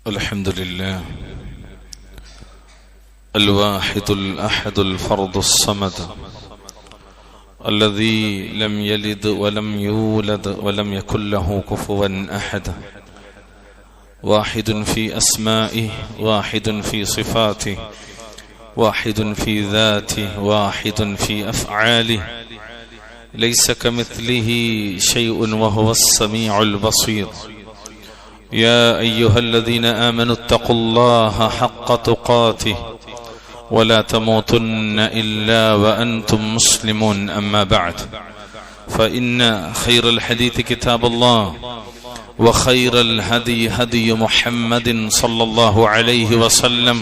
الحمد لله الواحد الأحد الفرد الصمد الذي لم يلد ولم يولد ولم يكن له كفوا أحد، واحد في أسمائه، واحد في صفاته، واحد في ذاته، واحد في أفعاله، ليس كمثله شيء وهو السميع البصير. يا أيها الذين آمنوا اتقوا الله حق تقاته ولا تموتن إلا وأنتم مسلمون. أما بعد، فإن خير الحديث كتاب الله، وخير الهدي هدي محمد صلى الله عليه وسلم،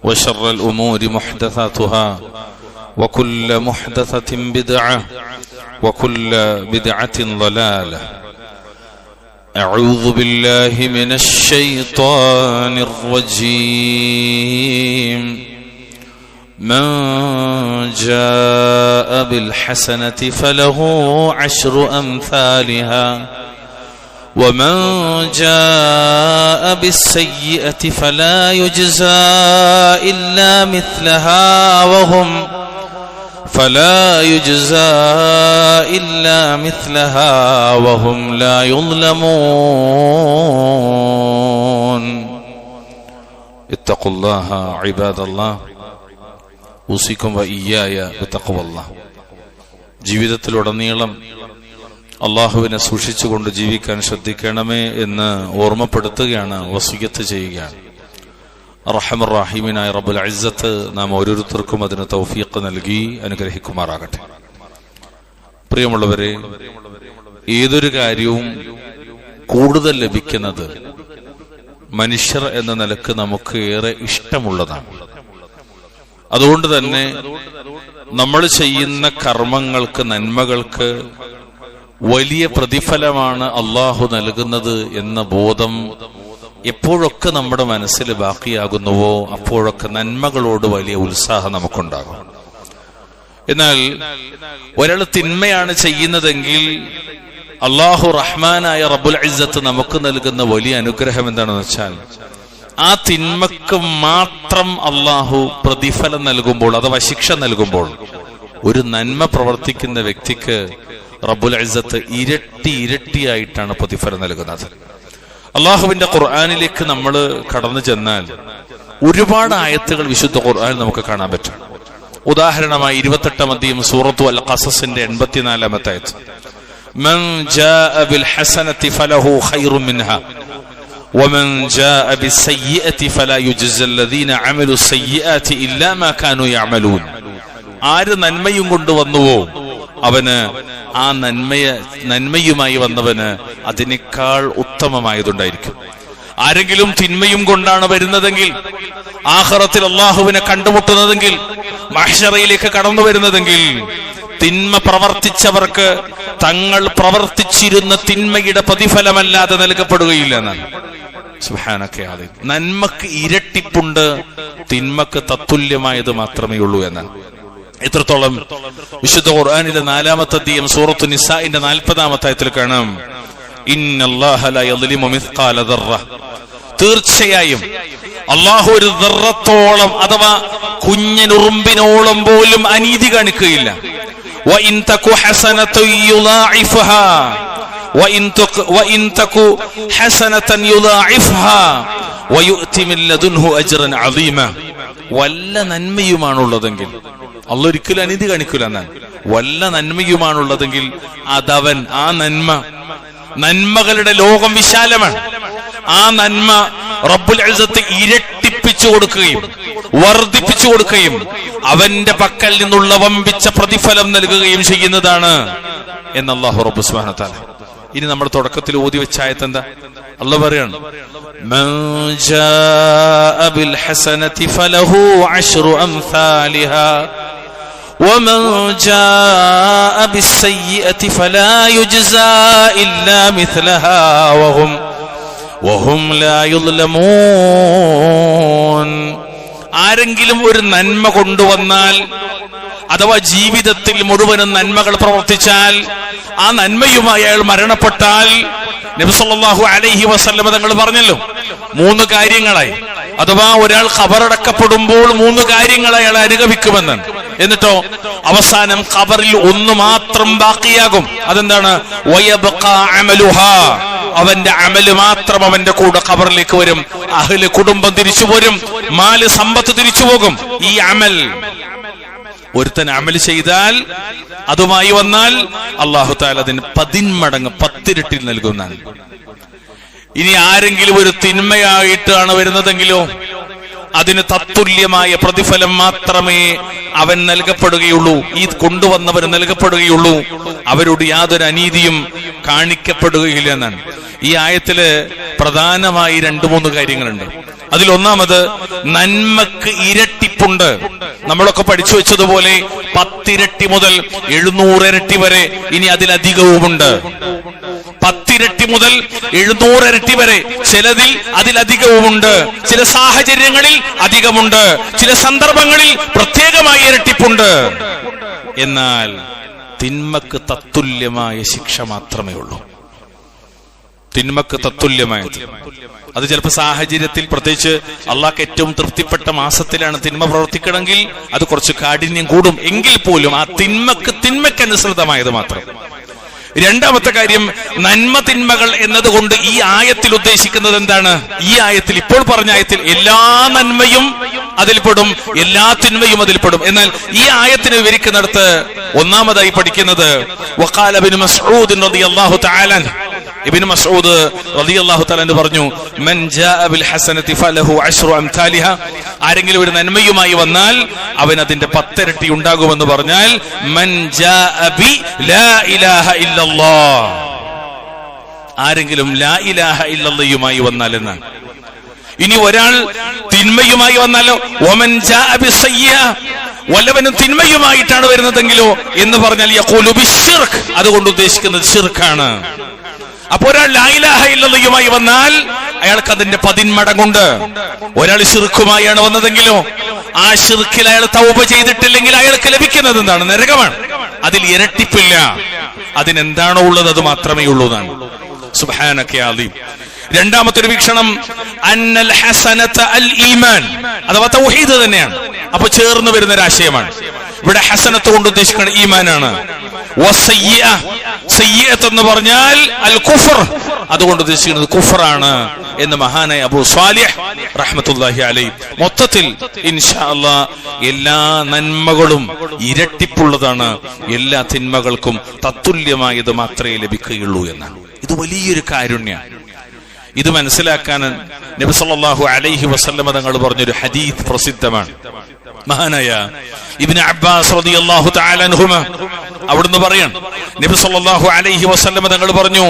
وشر الأمور محدثاتها، وكل محدثة بدعة، وكل بدعة ضلالة. أعوذ بالله من الشيطان الرجيم. من جاء بالحسنة فله عشر أمثالها، ومن جاء بالسيئة فلا يجزى إلا مثلها وهم لا يظلمون. اتقوا الله عباد الله، أوصيكم وإياي بتقوى الله. ജീവിതത്തിലുടനീളം അള്ളാഹുവിനെ സൂക്ഷിച്ചുകൊണ്ട് ജീവിക്കാൻ ശ്രദ്ധിക്കണമേ എന്ന് ഓർമ്മപ്പെടുത്തുകയാണ്, വസിയ്യത്ത് ചെയ്യുകയാണ്. അർഹമർ റഹീമിനായ റബ്ബുൽ ഇസ്സത്ത് നാം ഓരോരുത്തർക്കും അതിന് തൗഫീഖ് നൽകി അനുഗ്രഹിക്കുമാറാകട്ടെ. പ്രിയമുള്ളവരെ, ഏതൊരു കാര്യവും കൂടുതൽ ലഭിക്കുന്നത് മനുഷ്യർ എന്ന നിലക്ക് നമുക്ക് ഏറെ ഇഷ്ടമുള്ളതാണ്. അതുകൊണ്ട് തന്നെ നമ്മൾ ചെയ്യുന്ന കർമ്മങ്ങൾക്ക്, നന്മകൾക്ക് വലിയ പ്രതിഫലമാണ് അള്ളാഹു നൽകുന്നത് എന്ന ബോധം എപ്പോഴൊക്കെ നമ്മുടെ മനസ്സിൽ ബാക്കിയാകുന്നുവോ അപ്പോഴൊക്കെ നന്മകളോട് വലിയ ഉത്സാഹം നമുക്കുണ്ടാകും. എന്നാൽ ഒരാൾ തിന്മയാണ് ചെയ്യുന്നതെങ്കിൽ അള്ളാഹു റഹ്മാനായ റബ്ബുൽ ഇസ്സത്ത് നമുക്ക് നൽകുന്ന വലിയ അനുഗ്രഹം എന്താണെന്ന് വെച്ചാൽ, ആ തിന്മക്ക് മാത്രം അള്ളാഹു പ്രതിഫലം നൽകുമ്പോൾ, അഥവാ ശിക്ഷ നൽകുമ്പോൾ, ഒരു നന്മ പ്രവർത്തിക്കുന്ന വ്യക്തിക്ക് റബ്ബുൽ ഇസ്സത്ത് ഇരട്ടിയായിട്ടാണ് പ്രതിഫലം നൽകുന്നത്. അള്ളാഹുവിന്റെ ഖുർആനിലേക്ക് നമ്മൾ കടന്നു ചെന്നാൽ ഒരുപാട് ആയത്തുകൾ വിശുദ്ധ ഖുർആനിൽ നമുക്ക് കാണാൻ പറ്റും. ഉദാഹരണമായി 28-ാം അധ്യായം സൂറത്തു അൽ ഖസസിന്റെ 84-ാമത്തെ ആയത്ത്, മൻ ജാഅ ബിൽ ഹസനതി ഫലഹു ഖൈറുൻ മിൻഹാ വമൻ ജാഅ ബിസ്സയ്യിഅതി ഫലാ യുജ്സൽ ലദീന അമലു സയ്യിആതി ഇല്ലാ മാ കാനൂ യഅമലൂൻ. ആര് നന്മയും കൊണ്ടുവന്നുവോ അവന്, ആ നന്മയുമായി വന്നവന് അതിനേക്കാൾ ഉത്തമമായതുണ്ടായിരിക്കും. ആരെങ്കിലും തിന്മയും കൊണ്ടാണ് വരുന്നതെങ്കിൽ, ആഖിറത്തിൽ അള്ളാഹുവിനെ കണ്ടുമുട്ടുന്നതെങ്കിൽ, മഹ്ശറയിലേക്ക് കടന്നു വരുന്നതെങ്കിൽ, തിന്മ പ്രവർത്തിച്ചവർക്ക് തങ്ങൾ പ്രവർത്തിച്ചിരുന്ന തിന്മയുടെ പ്രതിഫലമല്ലാതെ നൽകപ്പെടുകയില്ല എന്നാണ്. സുബ്ഹാനക. നന്മക്ക് ഇരട്ടിപ്പുണ്ട്, തിന്മക്ക് തത്തുല്യമായത് മാത്രമേ ഉള്ളൂ എന്നാണ്. എത്രത്തോളം വിശുദ്ധ ഖുർആനിലെ 4-ാമത്തെ അധ്യായം സൂറത്തു നിസാഇന്റെ 40-ാമത്തെ ആയത്തിൽ കാണാം, ഇന്നല്ലാഹ ലാ യദ്ലിമു മിസ്ഖാല ദർറ. തീർച്ചയായും അല്ലാഹു ഒരു ദർറത്തോളം, അഥവാ കുഞ്ഞനുറുമ്പിനോളം പോലും അനീതി കാണിക്കുകയില്ല. വഇൻ തകു ഹസനതൻ യുളാഇഫഹാ വഇൻ തകു ഹസനതൻ യുളാഇഫഹാ വയുഅതി മിൻ ലദുൻഹു അജ്റൻ അളീമ. വല്ല നന്മയുമാണുള്ളതെങ്കിൽ, അള്ളാഹു ഒരിക്കലും അനീതി കാണിക്കൂല എന്നാണ്. വല്ല നന്മയുമാണുള്ളതെങ്കിൽ അതവൻ, ആ നന്മകളുടെ ലോകം വിശാലമാണ്. ആ നന്മ റബ്ബുൽ ഇസ്സത്ത് ഇരട്ടിപ്പിച്ചു കൊടുക്കുകയും വർദ്ധിപ്പിച്ചു കൊടുക്കുകയും അവന്റെ പക്കൽ നിന്നുള്ള വമ്പിച്ച പ്രതിഫലം നൽകുകയും ചെയ്യുന്നതാണ് എന്ന് അല്ലാഹു റബ്ബ് സുബ്ഹാനഹു വ തആല. ഇനി നമ്മൾ തുടക്കത്തിൽ ഓതി വെച്ച ആയത്ത് എന്താ? അല്ലാഹു പറയാണ്, മൻ ജാഅ ബിൽ ഹസനതി ഫലഹു അശ്റു അംസാലിഹാ ومن جاء بالسيئة فلا يجزى إلا مثلها وهم لا يظلمون. ആരെങ്കിലും ഒരു നന്മ കൊണ്ടുവന്നാൽ, അഥവാ ജീവിതത്തിൽ മുഴുവനും നന്മകൾ പ്രവർത്തിച്ചാൽ, ആ നന്മയുമായി അയാൾ മരണപ്പെട്ടാൽ നബി സല്ലല്ലാഹു അലൈഹി വസല്ലം തങ്ങൾ പറഞ്ഞല്ലോ, 3 കാര്യങ്ങളായി. അഥവാ ഒരാൾ ഖബറടക്കപ്പെടുമ്പോൾ 3 കാര്യങ്ങൾ അയാൾ അനുഭവിക്കുമെന്ന്. എന്നിട്ടോ അവസാനം ഖബറിൽ 1 മാത്രം ബാക്കിയാകും. അതെന്താണ്? വയബ്ഖാ അമലുഹാ, അവന്റെ അമല് മാത്രം അവന്റെ കൂടെ ഖബറിലേക്ക് വരും. അഹ്ല് കുടുംബം തിരിച്ചു പോരും, മാല് സമ്പത്ത് തിരിച്ചു പോകും. ഈ അമൽ, ഒരുത്തൻ അമൽ ചെയ്താൽ അതുമായി വന്നാൽ അല്ലാഹു തആല അതിന് 10 മടങ്ങ് 10 ഇരട്ടി നൽകുന്നതാണ്. ഇനി ആരെങ്കിലും ഒരു തിന്മയായിട്ടാണ് വരുന്നതെങ്കിലോ അതിന് തത്തുല്യമായ പ്രതിഫലം മാത്രമേ അവൻ നൽകപ്പെടുകയുള്ളൂ, ഈ കൊണ്ടുവന്നവർ നൽകപ്പെടുകയുള്ളൂ. അവരോട് യാതൊരു അനീതിയും കാണിക്കപ്പെടുകയില്ല എന്നാണ്. ഈ ആയത്തില് പ്രധാനമായി 2-3 കാര്യങ്ങളുണ്ട്. അതിലൊന്നാമത് നന്മക്ക് ഇരട്ടിപ്പുണ്ട്. നമ്മളൊക്കെ പഠിച്ചു വെച്ചതുപോലെ 10 ഇരട്ടി മുതൽ 700 ഇരട്ടി വരെ, ഇനി അതിലധികവുമുണ്ട്. 10 ഇരട്ടി മുതൽ 700 ഇരട്ടി വരെ, ചിലതിൽ അതിലധികവുമുണ്ട്. ചില സാഹചര്യങ്ങളിൽ അധികമുണ്ട്, ചില സന്ദർഭങ്ങളിൽ പ്രത്യേകമായ ഇരട്ടിപ്പുണ്ട്. എന്നാൽ തിന്മക്ക് തത്തുല്യമായ ശിക്ഷ മാത്രമേ ഉള്ളൂ. തിന്മക്ക് തത്തുല്യമായത്. അത് ചിലപ്പോൾ സാഹചര്യത്തിൽ, പ്രത്യേകിച്ച് അള്ളാഹ്ക്ക് ഏറ്റവും തൃപ്തിപ്പെട്ട മാസത്തിലാണ് തിന്മ പ്രവർത്തിക്കണമെങ്കിൽ അത് കുറച്ച് കാഠിന്യം കൂടും. എങ്കിൽ പോലും ആ തിന്മക്കനുസൃതമായത് മാത്രം. രണ്ടാമത്തെ കാര്യം, നന്മ തിന്മകൾ എന്നതുകൊണ്ട് ഈ ആയത്തിൽ ഉദ്ദേശിക്കുന്നത് എന്താണ്? ഈ ആയത്തിൽ, ഇപ്പോൾ പറഞ്ഞ ആയത്തിൽ എല്ലാ നന്മയും അതിൽപ്പെടും, എല്ലാ തിന്മയും അതിൽപ്പെടും. എന്നാൽ ഈ ആയത്തിന് വിവരിക്കുന്നിടത്ത് ഒന്നാമതായി പഠിക്കുന്നത് വഖാല ഇബ്നു മസ്ഊദ് റളിയല്ലാഹു തആല അൻഹു, ഇബ്നു മസ്ഊദ് റളിയല്ലാഹു തആല അൻഹു പറഞ്ഞു, മൻ ജാഅ ബിൽ ഹസനതി ഫലഹു അശ്റു അംസാലിഹാ, ആരെങ്കിലും ഒരു നന്മയുമായി വന്നാൽ അവൻ അതിന്റെ 10 ഇരട്ടി ഉണ്ടാകുമെന്ന് പറഞ്ഞാൽ മൻ ജാഅ ബി ലാ ഇലാഹ ഇല്ലല്ലാഹ്, ആരെങ്കിലും ലാ ഇലാഹ ഇല്ലല്ലാഹുമായി വന്നാൽ എന്നാണ്. ഇനി ഒരാൾ തിന്മയുമായി വന്നാലോ, വമൻ ജാഅ ബിസ്സയ്യിഅ, വല്ലവനും തിന്മയുമായിട്ടാണ് വരുന്നതെങ്കിലോ എന്ന് പറഞ്ഞാൽ യഖൂലു ബിശ്ശിർക്ക്, അതുകൊണ്ട് ഉദ്ദേശിക്കുന്നത് ശിർക്കാണ്. അപ്പൊ ഒരാൾ ലാ ഇലാഹ ഇല്ലല്ലാഹുമായി വന്നാൽ അയാൾക്ക് അതിന്റെ 10 മടങ്ങുണ്ട്. ഒരാൾ ശിർക്കുമായാണ് വന്നതെങ്കിലോ ആ ശിർക്കിൽ അയാൾ തൗബ ചെയ്തിട്ടില്ലെങ്കിൽ അയാൾക്ക് ലഭിക്കുന്നത് എന്താണ്? നരകമാണ്. അതിൽ ഇരട്ടിപ്പില്ല. അതിനെന്താണോ ഉള്ളത് അത് മാത്രമേ ഉള്ളൂ എന്നാണ്. സുബ്ഹാനക യാ അലീം. രണ്ടാമത്തെ ഒരു വീക്ഷണം, അന്നൽ ഹസനത അൽ ഈമാൻ, അഥവാ തൗഹീദ് തന്നെയാണ്. അപ്പൊ ചേർന്ന് വരുന്ന ഒരു ആശയമാണ്. ഇവിടെ ഹസനത്ത് കൊണ്ട് ഉദ്ദേശിക്കുന്നത് ഈമാനാണ്. സയ്യിഅത്ത് എന്ന് പറഞ്ഞാൽ അൽ കുഫർ, അതുകൊണ്ട് ഉദ്ദേശിക്കുന്നത് കുഫറാണ് എന്ന് മഹാനായ അബൂ സ്വാലിഹ് റഹ്മത്തുള്ളാഹി അലൈഹി. മൊത്തത്തിൽ ഇൻഷാ അല്ലാഹ് എല്ലാ നന്മകളും ഇരട്ടിപ്പുള്ളതാണ്, എല്ലാ തിന്മകൾക്കും തത്തുല്യമായത് മാത്രമേ ലഭിക്കുകയുള്ളൂ എന്നാണ്. ഇത് വലിയൊരു കാരുണ്യമാണ്. ഇത് മനസ്സിലാക്കാൻ നബി സല്ലല്ലാഹു അലൈഹി വസല്ലം തങ്ങൾ പറഞ്ഞൊരു ഹദീസ് പ്രസിദ്ധമാണ്. മഹാനായ ഇബ്നു അബ്ബാസ് റളിയല്ലാഹു തആല അൻഹുമ അവിടുന്ന് പറയാണ്, നബി സല്ലല്ലാഹു അലൈഹി വസല്ലം തങ്ങൾ പറഞ്ഞു,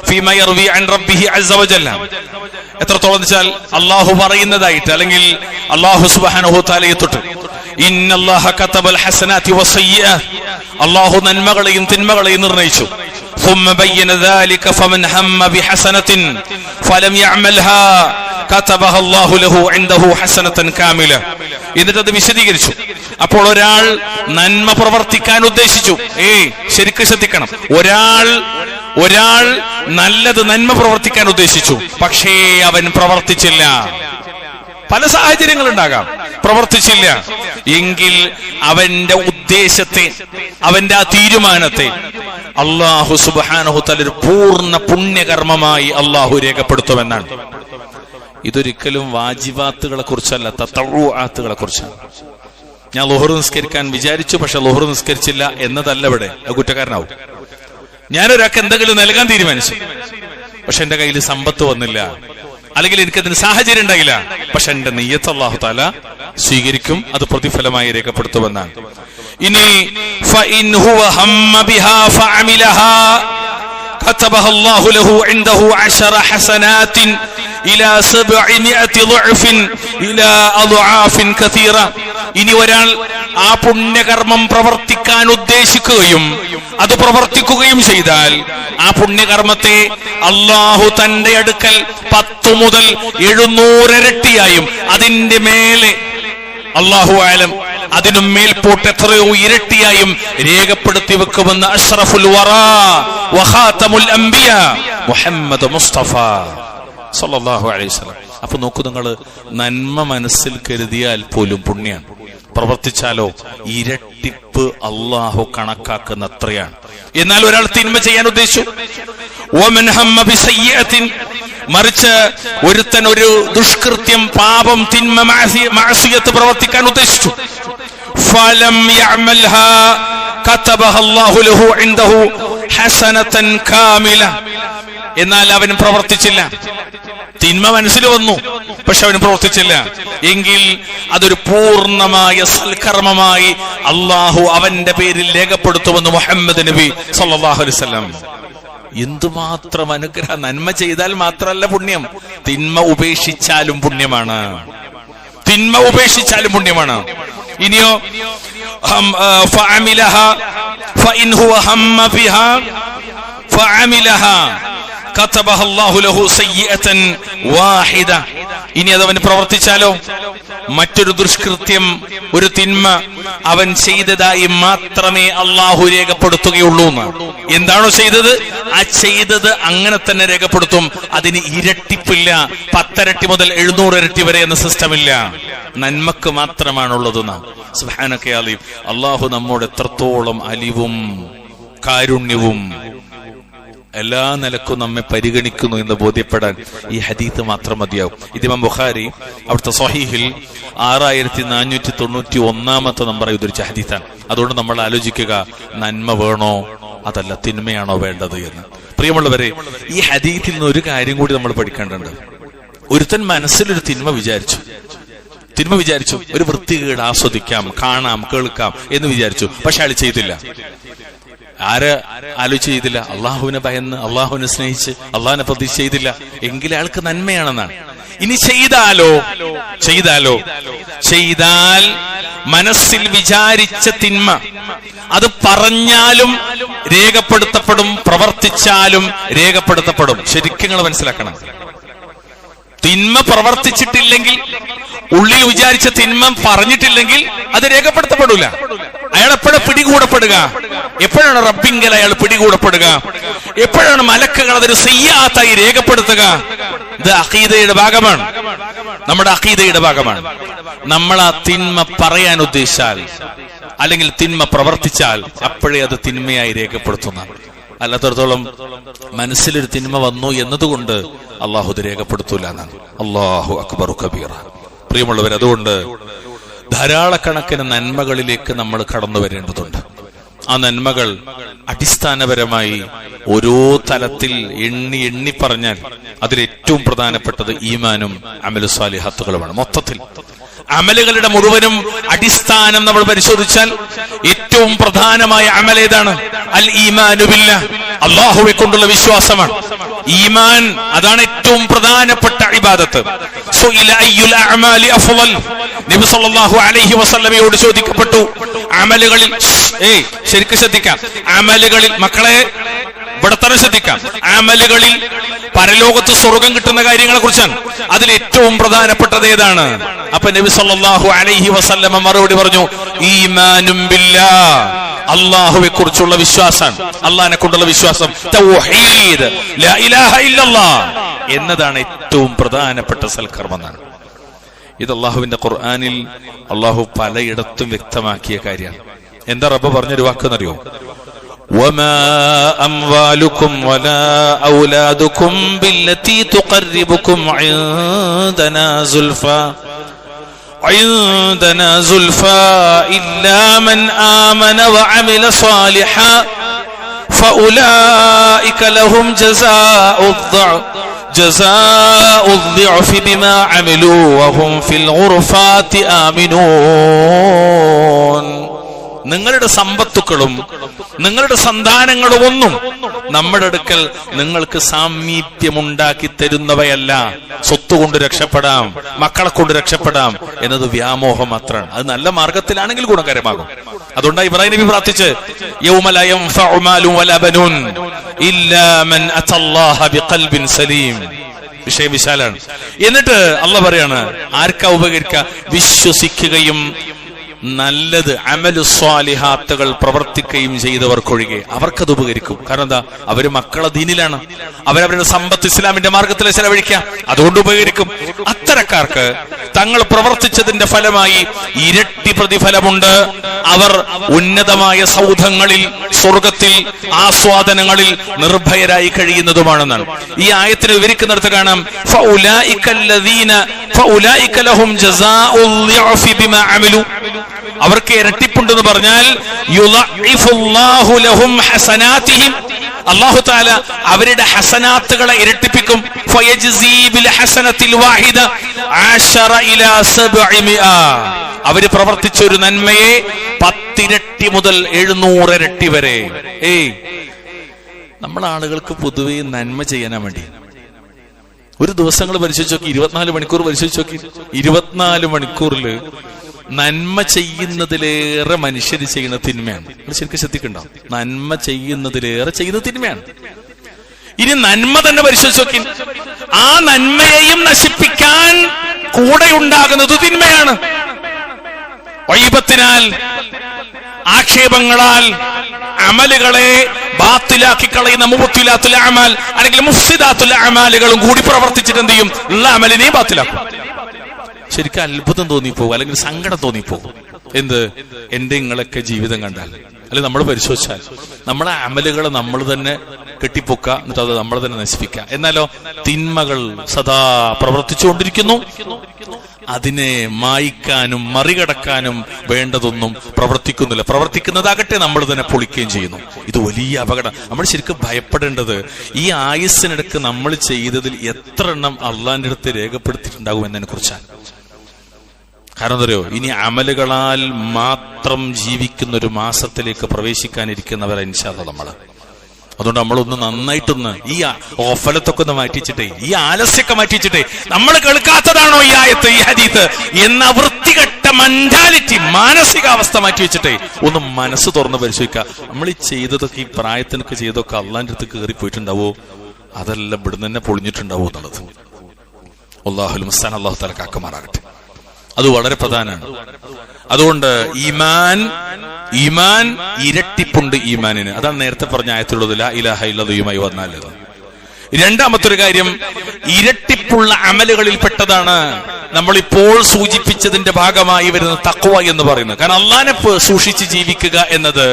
ഫീമാ യർവി അൻ റബ്ബിഹി അസ്സ വജല്ല, എത്രത്തോളം വെച്ചാൽ അല്ലാഹു പറയുന്നതായിട്ട്, അല്ലെങ്കിൽ അല്ലാഹു സുബ്ഹാനഹു തആലയെ തൊട്ട്, ഇന്നല്ലാഹ കതബൽ ഹസനാതി വസയ്യിഅ, അല്ലാഹു നന്മകളെയും തിന്മകളെയും നിർണയിച്ചു. ثم بين ذلك فمن هم بحسنة فلم يعملها كتبها الله له عنده حسنة كاملة. എന്നിട്ട് അത് വിശദീകരിച്ചു. അപ്പോൾ ഒരാൾ നന്മ പ്രവർത്തിക്കാൻ ഉദ്ദേശിച്ചു. ശരിക്ക് ശ്രദ്ധിക്കണം, ഒരാൾ നല്ലത് നന്മ പ്രവർത്തിക്കാൻ ഉദ്ദേശിച്ചു, പക്ഷേ അവൻ പ്രവർത്തിച്ചില്ല. പല സാഹചര്യങ്ങളുണ്ടാകാം, പ്രവർത്തിച്ചില്ല എങ്കിൽ അവന്റെ ഉദ്ദേശത്തെ, അവന്റെ ആ തീരുമാനത്തെ അല്ലാഹു സുബ്ഹാനഹു തആല ഒരു പൂർണ്ണ പുണ്യകർമ്മമായി അല്ലാഹു രേഖപ്പെടുത്തുമെന്നാണ്. ഇതൊരിക്കലും വാജിബാത്തുകളെ കുറിച്ചല്ല, തതവ്വുആത്തുകളെ കുറിച്ചാണ്. ഞാൻ ളുഹർ നിസ്കരിക്കാൻ വിചാരിച്ചു, പക്ഷെ ളുഹർ നിസ്കരിച്ചില്ല എന്നതല്ല ഇവിടെ, കുറ്റക്കാരനാവും. ഞാനൊരാൾക്ക് എന്തെങ്കിലും നൽകാൻ തീരുമാനിച്ചു, പക്ഷെ എന്റെ കയ്യിൽ സമ്പത്ത് വന്നില്ല, അല്ലെങ്കിൽ എനിക്കതിന് സാഹചര്യം ഉണ്ടായില്ല, പക്ഷെ എന്റെ നിയ്യത്ത് അല്ലാഹു തആല സ്വീകരിക്കും, അത് പ്രതിഫലമായി രേഖപ്പെടുത്തുമെന്നാണ്. ഇനി ഫഇൻ ഹുവ ഹമ്മ ബിഹാ ഫഅമിലഹാ കതബഹ അല്ലാഹു ലഹു ഇൻദഹു 10 ഹസനാത്തിൻ ഇലാ 700 ളുഅഫിൻ ഇലാ അദ്ആഫിൻ കതീറ. ഇനി ഒരാൾ ആ പുണ്യകർമ്മം പ്രവർത്തിക്കാൻ ഉദ്ദേശിക്കുകയും അത് പ്രവർത്തിക്കുകയും ചെയ്താൽ ആ പുണ്യകർമ്മത്തെ അല്ലാഹു തന്റെ അടുക്കൽ 10 മുതൽ 700 ഇരട്ടിയായും അതിന്റെ മേലെ, അല്ലാഹു അഅലം, അതിനും മേൽപോട്ട് എത്രയോ ഇരട്ടിയായും രേഖപ്പെടുത്തി വെക്കുമെന്ന് അഷ്റഫുൽ വറാ വഖാതമുൽ അംബിയ മുഹമ്മദ് മുസ്തഫ സല്ലല്ലാഹു അലൈഹി വസല്ലം. അപ്പൊ നോക്കൂ, നിങ്ങൾ നന്മ മനസ്സിൽ കരുതിയാൽ പോലും പുണ്യാണ്, പ്രവർത്തിച്ചാലോ ഇരട്ടിപ്പ് അള്ളാഹു കണക്കാക്കുന്ന അത്രയാണ്. എന്നാൽ ഒരാൾ തിന്മ ചെയ്യാൻ ഉദ്ദേശിച്ചു, മറിച്ച് ഒരുത്തൻ ഒരു ദുഷ്കൃത്യം, പാപം, തിന്മ, മഅസിയത്ത് പ്രവർത്തിക്കാൻ ഉദ്ദേശിച്ചു, ഫലം യഅമൽഹാ കതബഹ അല്ലാഹു ലഹു ഇൻദഹു ഹസനതൻ കാമില. എന്നാൽ അവൻ പ്രവർത്തിച്ചില്ല, തിന്മ മനസ്സിൽ വന്നു, പക്ഷെ അവന് പ്രവർത്തിച്ചില്ല എങ്കിൽ അതൊരു പൂർണ്ണമായ സൽക്കർമ്മമായി അള്ളാഹു അവന്റെ പേരിൽ രേഖപ്പെടുത്തുമെന്ന് മുഹമ്മദ് നബി സല്ലല്ലാഹു അലൈഹി വസല്ലം. എന്തുമാത്രം അനുഗ്രഹം! നന്മ ചെയ്താൽ മാത്രമല്ല പുണ്യം, തിന്മ ഉപേക്ഷിച്ചാലും പുണ്യമാണ്, തിന്മ ഉപേക്ഷിച്ചാലും പുണ്യമാണ്. ഇനിയോ ഫഅമിലഹാ ഫഇൻ ഹുവ ഹമ്മ ബിഹാ ഫഅമിലഹാ കതബഹ അല്ലാഹു ലഹു സയ്യിഅതൻ വാഹിദ. ഇനി അതവൻ പ്രവർത്തിച്ചാലോ മറ്റൊരു ദുഷ്കൃത്യം, ഒരു തിന്മ അവൻ ചെയ്തതായി മാത്രമേ അള്ളാഹു രേഖപ്പെടുത്തുകയുള്ളൂ എന്ന്. എന്താണോ ചെയ്തത് ആ ചെയ്തത് അങ്ങനെ തന്നെ രേഖപ്പെടുത്തും. അതിന് ഇരട്ടിപ്പില്ല, 10 ഇരട്ടി മുതൽ 700 ഇരട്ടി വരെ എന്ന സിസ്റ്റമില്ല. നന്മക്ക് മാത്രമാണുള്ളത്. സുബ്ഹാനക യാ അലീം. അള്ളാഹു നമ്മോട് എത്രത്തോളം അലിവും കാരുണ്യവും എല്ലാ നിലക്കും നമ്മെ പരിഗണിക്കുന്നു എന്ന് ബോധ്യപ്പെടാൻ ഈ ഹദീത്ത് മാത്രം മതിയാവും. ഇമാം ബുഖാരി അവിടുത്തെ സ്വഹീഹിൽ 6491 നമ്പറായി ഉദ്ധരിച്ച ഹദീത്താണ്. അതുകൊണ്ട് നമ്മൾ ആലോചിക്കുക, നന്മ വേണോ അതല്ല തിന്മയാണോ വേണ്ടത് എന്ന്. പ്രിയമുള്ളവരെ, ഈ ഹദീത്തിൽ നിന്ന് ഒരു കാര്യം കൂടി നമ്മൾ പഠിക്കേണ്ടതുണ്ട്. ഒരുത്തൻ മനസ്സിലൊരു തിന്മ വിചാരിച്ചു, ഒരു വൃത്തികേട് ആസ്വദിക്കാം, കാണാം, കേൾക്കാം എന്ന് വിചാരിച്ചു, പക്ഷെ അയാൾ ചെയ്തില്ല. ആര് ആലോചിച്ച് ചെയ്തില്ല? അള്ളാഹുവിനെ ഭയന്ന്, അള്ളാഹുവിനെ സ്നേഹിച്ച്, അള്ളാഹിനെ പ്രതീക്ഷ ചെയ്തില്ല എങ്കിൽ അയാൾക്ക് നന്മയാണെന്നാണ്. ഇനി ചെയ്താൽ മനസ്സിൽ വിചാരിച്ച തിന്മ അത് പറഞ്ഞാലും രേഖപ്പെടുത്തപ്പെടും, പ്രവർത്തിച്ചാലും രേഖപ്പെടുത്തപ്പെടും. ശരിക്കും നിങ്ങൾ മനസ്സിലാക്കണം, തിന്മ പ്രവർത്തിച്ചിട്ടില്ലെങ്കിൽ, ഉള്ളിൽ വിചാരിച്ച തിന്മ പറഞ്ഞിട്ടില്ലെങ്കിൽ അത് രേഖപ്പെടുത്തപ്പെടില്ല. അയാൾ എപ്പോഴാണ് പിടികൂടപ്പെടുക? എപ്പോഴാണ് റബ്ബിങ്കൽ അയാൾ പിടികൂടപ്പെടുക? എപ്പോഴാണ് മലക്കുകൾ അതൊരു സയ്യാത്തായി രേഖപ്പെടുത്തുക? ഇത് അഖീദയുടെ ഭാഗമാണ്, നമ്മുടെ അഖീദയുടെ ഭാഗമാണ്. നമ്മൾ ആ തിന്മ പറയാൻ ഉദ്ദേശിച്ചാൽ അല്ലെങ്കിൽ തിന്മ പ്രവർത്തിച്ചാൽ അപ്പോഴേ അത് തിന്മയായി രേഖപ്പെടുത്തുന്ന. അല്ലാത്തടത്തോളം മനസ്സിലൊരു തിന്മ വന്നു എന്നതുകൊണ്ട് അള്ളാഹു ഇത് രേഖപ്പെടുത്തൂല എന്നാണ്. അല്ലാഹു അക്ബറു കബീറ. പ്രിയമുള്ളവർ, അതുകൊണ്ട് ധാരാളക്കണക്കിന് നന്മകളിലേക്ക് നമ്മൾ കടന്നു വരേണ്ടതുണ്ട്. ആ നന്മകൾ അടിസ്ഥാനപരമായി ഓരോ തലത്തിൽ എണ്ണി പറഞ്ഞാൽ അതിലേറ്റവും പ്രധാനപ്പെട്ടത് ഈമാനും അമലു സാലിഹാത്തുകളുമാണ്. മൊത്തത്തിൽ അമലുകളുടെ മുഴുവനും അടിസ്ഥാനം നമ്മൾ പരിശോധിച്ചാൽ ഏറ്റവും പ്രധാനമായ അമൽ ഏതാണ്? അൽ ഈമാനു ബില്ലാഹ്, അല്ലാഹുവെ കൊണ്ടുള്ള വിശ്വാസമാണ്. ഈമാൻ, അതാണ് ഏറ്റവും പ്രധാനപ്പെട്ട ഇബാദത്ത്. സുഇല അയ്യുൽ അഅമാലി അഫ്ളൽ, നബി സല്ലല്ലാഹു അലൈഹി വസല്ലമയോട് ചോദിക്കപ്പെട്ടു, അമലുകളിൽ, ശരിക്കും ശ്രദ്ധിക്കാം, അമലുകളിൽ, മക്കളെ ഇവിടെ തന്നെ ശ്രദ്ധിക്കാം, അമലുകളിൽ പരലോകത്ത് സ്വർഗം കിട്ടുന്ന കാര്യങ്ങളെ കുറിച്ചാണ്. അതിൽ ഏറ്റവും പ്രധാനപ്പെട്ടത് ഏതാണ്? അപ്പൊ നബി സല്ലല്ലാഹു അലൈഹി വസല്ലമ മറുപടി പറഞ്ഞു, ഈമാനും ബില്ലാഹ്, അല്ലാഹുവെ കുറിച്ചുള്ള വിശ്വാസം, അല്ലാഹുവിനെ കൊണ്ടുള്ള വിശ്വാസം, തൗഹീദ്, ലാ ഇലാഹ ഇല്ലല്ലാഹ് എന്നതാണ് ഏറ്റവും പ്രധാനപ്പെട്ട സൽക്കർമ്മം എന്നാണ്. ഇത് അള്ളാഹുവിന്റെ ഖുർആനിൽ അള്ളാഹു പലയിടത്തും വ്യക്തമാക്കിയ കാര്യമാണ്. എന്താ റബ്ബ് പറഞ്ഞൊരു വാക്കെന്നറിയോ? وما أموالكم ولا أولادكم بالتي تقربكم عندنا زلفى إلا من آمن وعمل صالحا فأولئك لهم جزاء الضعف بما عملوا وهم في الغرفات آمنون. നിങ്ങളുടെ സമ്പത്തുക്കളും നിങ്ങളുടെ സന്താനങ്ങളും ഒന്നും നമ്മുടെ അടുക്കൽ നിങ്ങൾക്ക് സാമീപ്യമുണ്ടാക്കി തരുന്നവയല്ല. സ്വത്ത് കൊണ്ട് രക്ഷപ്പെടാം, മക്കളെ കൊണ്ട് രക്ഷപ്പെടാം എന്നത് വ്യാമോഹം മാത്രമാണ്. അത് നല്ല മാർഗത്തിലാണെങ്കിൽ ഗുണകരമാകും. അതുകൊണ്ടാണ് ഇബ്രാഹിം നബി പ്രാർത്ഥിച്ച്, യൗമ ലാ യൻഫഉ മാലുൻ വലാ ബനൂൻ ഇല്ലാ മൻ അത്തല്ലാഹ ബിഖൽബിൻ സലീം. വിഷയം വിശാലാണ്. എന്നിട്ട് അള്ളാഹ് പറയാണ്, ആർക്കാ ഉപകരിക്കുക? വിശ്വസിക്കുകയും നല്ലത് അമലു സ്വാലിഹാത്തുകൾ പ്രവർത്തിക്കുകയും ചെയ്തവർക്കൊഴികെ അവർക്കത് ഉപകരിക്കും. കാരണം എന്താ? അവര് മക്കളെ ദീനിലാണ്, അവരവരുടെ സമ്പത്ത് ഇസ്ലാമിന്റെ മാർഗത്തിൽ ചെലവഴിക്കുക, അതുകൊണ്ട് ഉപകരിക്കും. അത്തരക്കാർക്ക് തങ്ങൾ പ്രവർത്തിച്ചതിന്റെ ഫലമായി ഇരട്ടി പ്രതിഫലമുണ്ട്. അവർ ഉന്നതമായ സൗധങ്ങളിൽ, സ്വർഗത്തിൽ ആസ്വാദനങ്ങളിൽ നിർഭയരായി കഴിയുന്നതുമാണെന്നാണ് ഈ ആയത്തിന് വിവരിക്കുന്നിടത്ത് കാണാം. അവർക്ക് ഇരട്ടിപ്പുണ്ടെന്ന് പറഞ്ഞാൽ അല്ലാഹു തആല അവരുടെ ഹസനാത്തുകളെ ഇരട്ടിപ്പിക്കും. അവര് പ്രവർത്തിച്ച ഒരു നന്മയെ 10 ഇരട്ടി മുതൽ 700 ഇരട്ടി വരെ. നമ്മളെ ആളുകൾക്ക് പൊതുവെ നന്മ ചെയ്യാനാ വേണ്ടി ഒരു ദിവസങ്ങൾ പരിശോധിച്ച് നോക്കി, 24 മണിക്കൂർ പരിശോധിച്ച് നോക്കി, 24 മണിക്കൂറിൽ നന്മ ചെയ്യുന്നതിലേറെ മനുഷ്യർ ചെയ്യുന്ന തിന്മയാണ്. ശരിക്കും ശ്രദ്ധിക്കണ്ടോ? നന്മ ചെയ്യുന്നതിലേറെ ചെയ്യുന്ന തിന്മയാണ്. ഇനി നന്മ തന്നെ പരിശോധിച്ച് നോക്കി, ആ നന്മയെയും നശിപ്പിക്കാൻ കൂടെ ഉണ്ടാകുന്നത് തിന്മയാണ്. വൈബത്തിനാൽ, ആക്ഷേപങ്ങളാൽ അമലുകളെ ബാത്തിലാക്കി കളയുന്ന മുബ്തിലാത്തുൽ അമാൽ അല്ലെങ്കിൽ മുഫ്സിദാത്തുൽ അമാലുകളും കൂടി പ്രവർത്തിച്ചിട്ട് എന്ത് ചെയ്യും? ഉള്ള അമലിനെ ബാത്തിലാക്കും. ശരിക്കും അത്ഭുതം തോന്നിപ്പോകും, അല്ലെങ്കിൽ സങ്കടം തോന്നിപ്പോകും. എന്ത്? എന്റെ നിങ്ങളൊക്കെ ജീവിതം കണ്ടാൽ, അല്ലെ നമ്മൾ പരിശോധിച്ചാൽ, നമ്മളെ അമലുകളെ നമ്മൾ തന്നെ കെട്ടിപ്പൊക്ക, എന്നിട്ട് അത് നമ്മൾ തന്നെ നശിപ്പിക്കുക. എന്നാലോ തിന്മകൾ സദാ പ്രവർത്തിച്ചുകൊണ്ടിരിക്കുന്നു. അതിനെ മായ്ക്കാനും മറികടക്കാനും വേണ്ടതൊന്നും പ്രവർത്തിക്കുന്നില്ല. പ്രവർത്തിക്കുന്നതാകട്ടെ നമ്മൾ തന്നെ പൊളിക്കുകയും ചെയ്യുന്നു. ഇത് വലിയ അപകടം. നമ്മൾ ശരിക്കും ഭയപ്പെടേണ്ടത് ഈ ആയുസ്സിനിടക്ക് നമ്മൾ ചെയ്തതിൽ എത്ര എണ്ണം അള്ളാന്റെ അടുത്ത് രേഖപ്പെടുത്തിയിട്ടുണ്ടാകും എന്നതിനെ കുറിച്ചാണ്. കാരണം എന്തറിയോ? ഇനി അമലുകളാൽ മാത്രം ജീവിക്കുന്ന ഒരു മാസത്തിലേക്ക് പ്രവേശിക്കാനിരിക്കുന്നവരെ ഇൻഷാ അല്ലാഹ് നമ്മള്. അതുകൊണ്ട് നമ്മളൊന്ന് നന്നായിട്ടൊന്ന് ഈ ഓഫലത്തൊക്കെ ഒന്ന് മാറ്റിച്ചിട്ടേ, ഈ ആലസ്യമൊക്കെ മാറ്റിച്ചിട്ടേ, നമ്മൾ കേൾക്കാത്തതാണോ ഈ ആയത്ത്, ഈ ഹദീത്ത് എന്ന വൃത്തികെട്ട മെന്റാലിറ്റി, മാനസികാവസ്ഥ മാറ്റി വെച്ചിട്ടേ ഒന്ന് മനസ്സ് തുറന്ന് പരിശോധിക്കുക. നമ്മൾ ഈ ചെയ്തതൊക്കെ, ഈ പ്രായത്തിനൊക്കെ ചെയ്തതൊക്കെ അള്ളാന്റെ അടുത്ത് കയറി പോയിട്ടുണ്ടാവോ, അതെല്ലാം ഇവിടുന്ന് തന്നെ പൊളിഞ്ഞിട്ടുണ്ടാവോ എന്നുള്ളത്. അല്ലാഹുൽ മുസ്തആൻ. അല്ലാഹു തആല കാക്കുമാറാകട്ടെ. അത് വളരെ പ്രധാനമാണ്. അതുകൊണ്ട് ഈമാൻ ഇരട്ടിപ്പുണ്ട് ഈമാനിന്. അതാണ് നേരത്തെ പറഞ്ഞ ആയത്തുള്ളത് ലാ ഇലാഹ ഇല്ലല്ലാഹുമായി വന്നാലത്. രണ്ടാമത്തൊരു കാര്യം, ഇരട്ടിപ്പുള്ള അമലുകളിൽ പെട്ടതാണ് നമ്മളിപ്പോൾ സൂചിപ്പിച്ചതിന്റെ ഭാഗമായി വരുന്ന തഖ്വ എന്ന് പറയുന്നത്. കാരണം അള്ളാനെ സൂക്ഷിച്ച് ജീവിക്കുക എന്നത്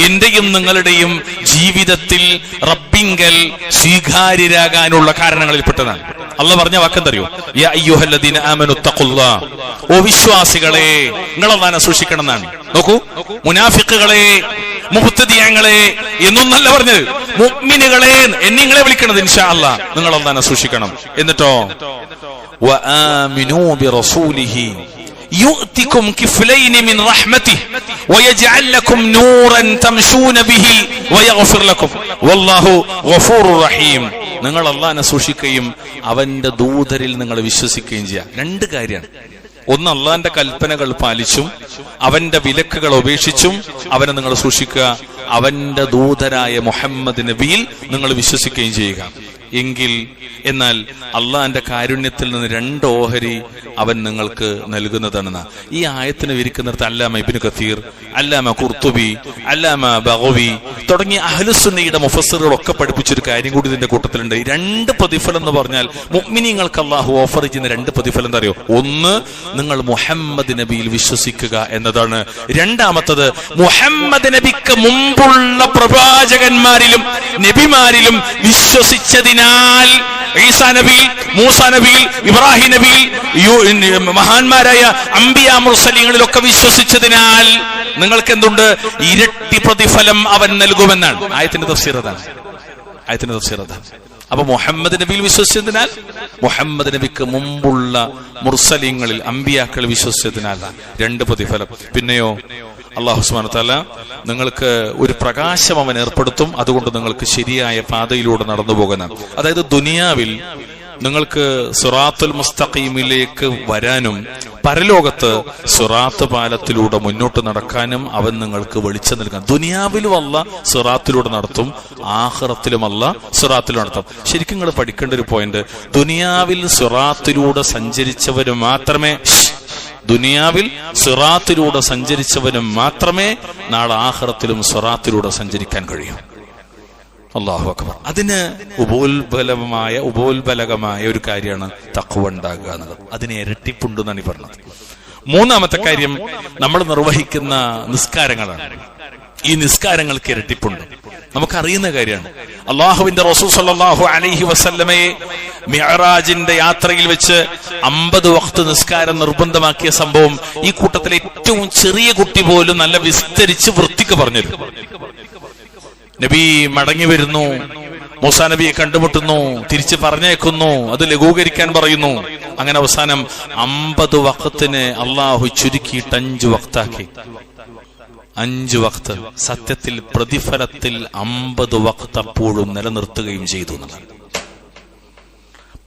എന്റെയും നിങ്ങളുടെയും ജീവിതത്തിൽ റബ്ബിങ്കൽ സ്വീകാര്യരാകാനുള്ള കാരണങ്ങളിൽപ്പെട്ടതാണ്. അള്ളാഹ് പറഞ്ഞ വാക്കെന്തറിയോ? യാ അയ്യുഹല്ലദീന ആമനു തഖുല്ലാഹ്, ഓ വിശ്വാസികളെ നിങ്ങൾ അള്ളാനെ സൂക്ഷിക്കണം എന്നാണ്. നോക്കൂ, മുനാഫിഖുകളെ, മുബ്തദിയങ്ങളെ എന്നൊന്നല്ല പറഞ്ഞത്, മുഅ്മിനുകളെ എന്നിങ്ങളെ വിളിക്കണത്. ഇൻഷാ അല്ലാഹ് നിങ്ങൾ അള്ളാനെ സൂക്ഷിക്കണം. എന്നിട്ടോ വആമിനൂ ബിറസൂലിഹി യുഅ്തികും കിഫ്ലൈനി മിൻ റഹ്മതിഹി വയജ്അൽ ലക്കും നൂറൻ തംശൂന ബിഹി വയഗ്ഫിർ ലക്കും വല്ലാഹു ഗഫൂറുർ റഹീം. നിങ്ങൾ അള്ളാഹനെ സൂക്ഷിക്കുകയും അവന്റെ ദൂതരിൽ നിങ്ങൾ വിശ്വസിക്കുകയും ചെയ്യുക. രണ്ട് കാര്യമാണ്. ഒന്ന്, അള്ളാന്റെ കൽപ്പനകൾ പാലിച്ചും അവന്റെ വിലക്കുകൾ ഉപേക്ഷിച്ചും അവനെ നിങ്ങൾ സൂക്ഷിക്കുക. അവന്റെ ദൂതരായ മുഹമ്മദ് നബിയിൽ നിങ്ങൾ വിശ്വസിക്കുകയും ചെയ്യുക. എന്നാൽ അള്ളാന്റെ കാരുണ്യത്തിൽ നിന്ന് 2 ഓഹരി അവൻ നിങ്ങൾക്ക് നൽകുന്നതാണെന്ന ഈ ആയത്തിന് വിരിക്കുന്നിടത്ത് അല്ലാമ ഇബ്നു കസീർ, അല്ലാമ ഖുർത്തുബി, അല്ലാമ ബഗവി തുടങ്ങിയ അഹ്ലുസുന്നയുടെ മുഫസ്സിറുകളൊക്കെ പഠിപ്പിച്ചൊരു കാര്യം കൂടി ഇതിന്റെ കൂട്ടത്തിലുണ്ട്. 2 പ്രതിഫലം എന്ന് പറഞ്ഞാൽ മുഅ്മിനീങ്ങൾക്ക് അള്ളാഹു ഓഫർ ചെയ്യുന്ന 2 പ്രതിഫലം എന്താ അറിയോ? ഒന്ന്, നിങ്ങൾ മുഹമ്മദ് നബിയിൽ വിശ്വസിക്കുക എന്നതാണ്. രണ്ടാമത്തത്, മുഹമ്മദ് നബിക്ക് മുമ്പുള്ള പ്രവാചകന്മാരിലും നബിമാരിലും വിശ്വസിച്ചതിനാൽ, ഈസാ നബിയിൽ, മൂസാ നബിയിൽ, ഇബ്രാഹിം നബിയിൽ, മഹാന്മാരായ അംബിയ മുർസലീങ്ങളിലൊക്കെ വിശ്വസിച്ചതിനാൽ നിങ്ങൾക്ക് എന്തുണ്ട്? ഇരട്ടി പ്രതിഫലം അവൻ നൽകുമെന്നാണ് ആയത്തിന്റെ തഫ്സീർ. അതാണ് ആയത്തിന്റെ തഫ്സീർ. അപ്പൊ മുഹമ്മദ് നബിയിൽ വിശ്വസിച്ചതിനാൽ, മുഹമ്മദ് നബിക്ക് മുമ്പുള്ള മുർസലീങ്ങളിൽ അംബിയാക്കൾ വിശ്വസിച്ചതിനാൽ 2 പ്രതിഫലം. പിന്നെയോ അല്ലാഹു സുബ്ഹാനഹു വ തആല നിങ്ങൾക്ക് ഒരു പ്രകാശം അവൻ ഏർപ്പെടുത്തും. അതുകൊണ്ട് നിങ്ങൾക്ക് ശരിയായ പാതയിലൂടെ നടന്നു പോകുന്ന, അതായത് ദുനിയാവിൽ നിങ്ങൾക്ക് സിറാത്തുൽ മുസ്തഖീമിലേക്ക് വരാനും പരലോകത്ത് സിറാത്ത് പാലത്തിലൂടെ മുന്നോട്ട് നടക്കാനും അവൻ നിങ്ങൾക്ക് വെളിച്ചം നൽകാൻ. ദുനിയാവിലും അല്ലാഹ് സിറാത്തിലൂടെ നടത്തും, ആഖിറത്തിലും അല്ലാഹ് സിറാത്തിലൂടെ നടത്തും. ശരിക്കും നിങ്ങൾ പഠിക്കേണ്ട ഒരു പോയിന്റ്, ദുനിയാവിൽ സിറാത്തിലൂടെ സഞ്ചരിച്ചവര് മാത്രമേ ദുനിയാവിൽ സിറാത്തിലൂടെ സഞ്ചരിച്ചവന് മാത്രമേ നാളെ ആഖിറത്തിലും സിറാത്തിലൂടെ സഞ്ചരിക്കാൻ കഴിയൂ. അല്ലാഹു അക്ബർ. അതിന് ഉപോത്ബലകമായ ഒരു കാര്യമാണ് തഖ്വ ഉണ്ടാകുക എന്നുള്ളത്. അതിന് ഇരട്ടിപ്പുണ്ടെന്നാണ് ഈ പറഞ്ഞത്. മൂന്നാമത്തെ കാര്യം നമ്മൾ നിർവഹിക്കുന്ന നിസ്കാരങ്ങളാണ്. ഈ നിസ്കാരങ്ങൾക്ക് ഇരട്ടിപ്പുണ്ട്. നമുക്കറിയുന്ന കാര്യമാണ്. അള്ളാഹുവിന്റെ റസൂൽ സല്ലല്ലാഹു അലൈഹി വസല്ലമയെ മിഅ്റാജിന്റെ യാത്രയിൽ വെച്ച് 50 വഖ്ത് നിസ്കാരം നിർബന്ധമാക്കിയ സംഭവം ഈ കൂട്ടത്തിലെ ഏറ്റവും ചെറിയ കുട്ടി പോലും നല്ല വിസ്തരിച്ച് വൃത്തിക്ക് പറഞ്ഞിരുന്നു. നബി മടങ്ങി വരുന്നു, മൂസാ നബിയെ കണ്ടുമുട്ടുന്നു, തിരിച്ച് പറഞ്ഞേക്കുന്നു, അത് ലഘൂകരിക്കാൻ പറയുന്നു. അങ്ങനെ അവസാനം 50 വഖ്തിനെ അള്ളാഹു ചുരുക്കിയിട്ട് 5 വഖ്താക്കി. 5 വഖ്ത് സത്യത്തിൽ പ്രതിഫലത്തിൽ 50 വഖ്ത് അപ്പോഴും നിലനിർത്തുകയും ചെയ്തു.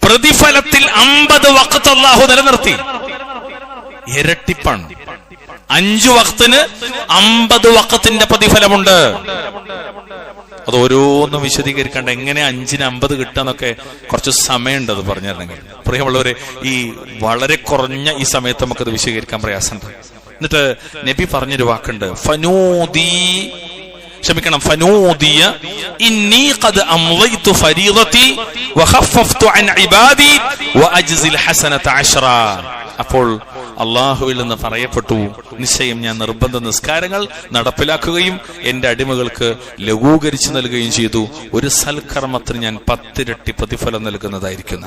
പ്രതിഫലത്തിൽ 50 വഖ്ത് അല്ലാഹു നിലനിർത്തി. ഇരട്ടിപ്പാണ്. 5 വഖ്തിന് 50 വഖ്തിന്റെ പ്രതിഫലമുണ്ട്. അത് ഓരോന്നും വിശദീകരിക്കേണ്ട. എങ്ങനെ 5-ന് 50 കിട്ടാന്നൊക്കെ കുറച്ച് സമയമുണ്ട് അത് പറഞ്ഞിരുന്നെങ്കിൽ. പ്രിയമുള്ളവരെ, ഈ വളരെ കുറഞ്ഞ ഈ സമയത്ത് നമുക്കത് വിശദീകരിക്കാൻ പ്രയാസമുണ്ട്. എന്നിട്ട് നബി പറഞ്ഞൊരു വാക്കുണ്ട്, ഫനൂദിയ ഇന്നി ഖദ് അംളൈതു ഫരീദതി വഖഫഫ്തു അൻ ഇബാദി വഅജ്സിൽ ഹസനത 10. അപ്പോൾ അള്ളാഹുവിൽ നിന്ന് പറയപ്പെട്ടു, നിശ്ചയം ഞാൻ നിർബന്ധ നിസ്കാരങ്ങൾ നടപ്പിലാക്കുകയും എന്റെ അടിമകൾക്ക് ലഘൂകരിച്ചു നൽകുകയും ചെയ്തു. ഒരു സൽക്കർമ്മത്തിന് ഞാൻ 10 ഇരട്ടി പ്രതിഫലം നൽകുന്നതായിരിക്കും.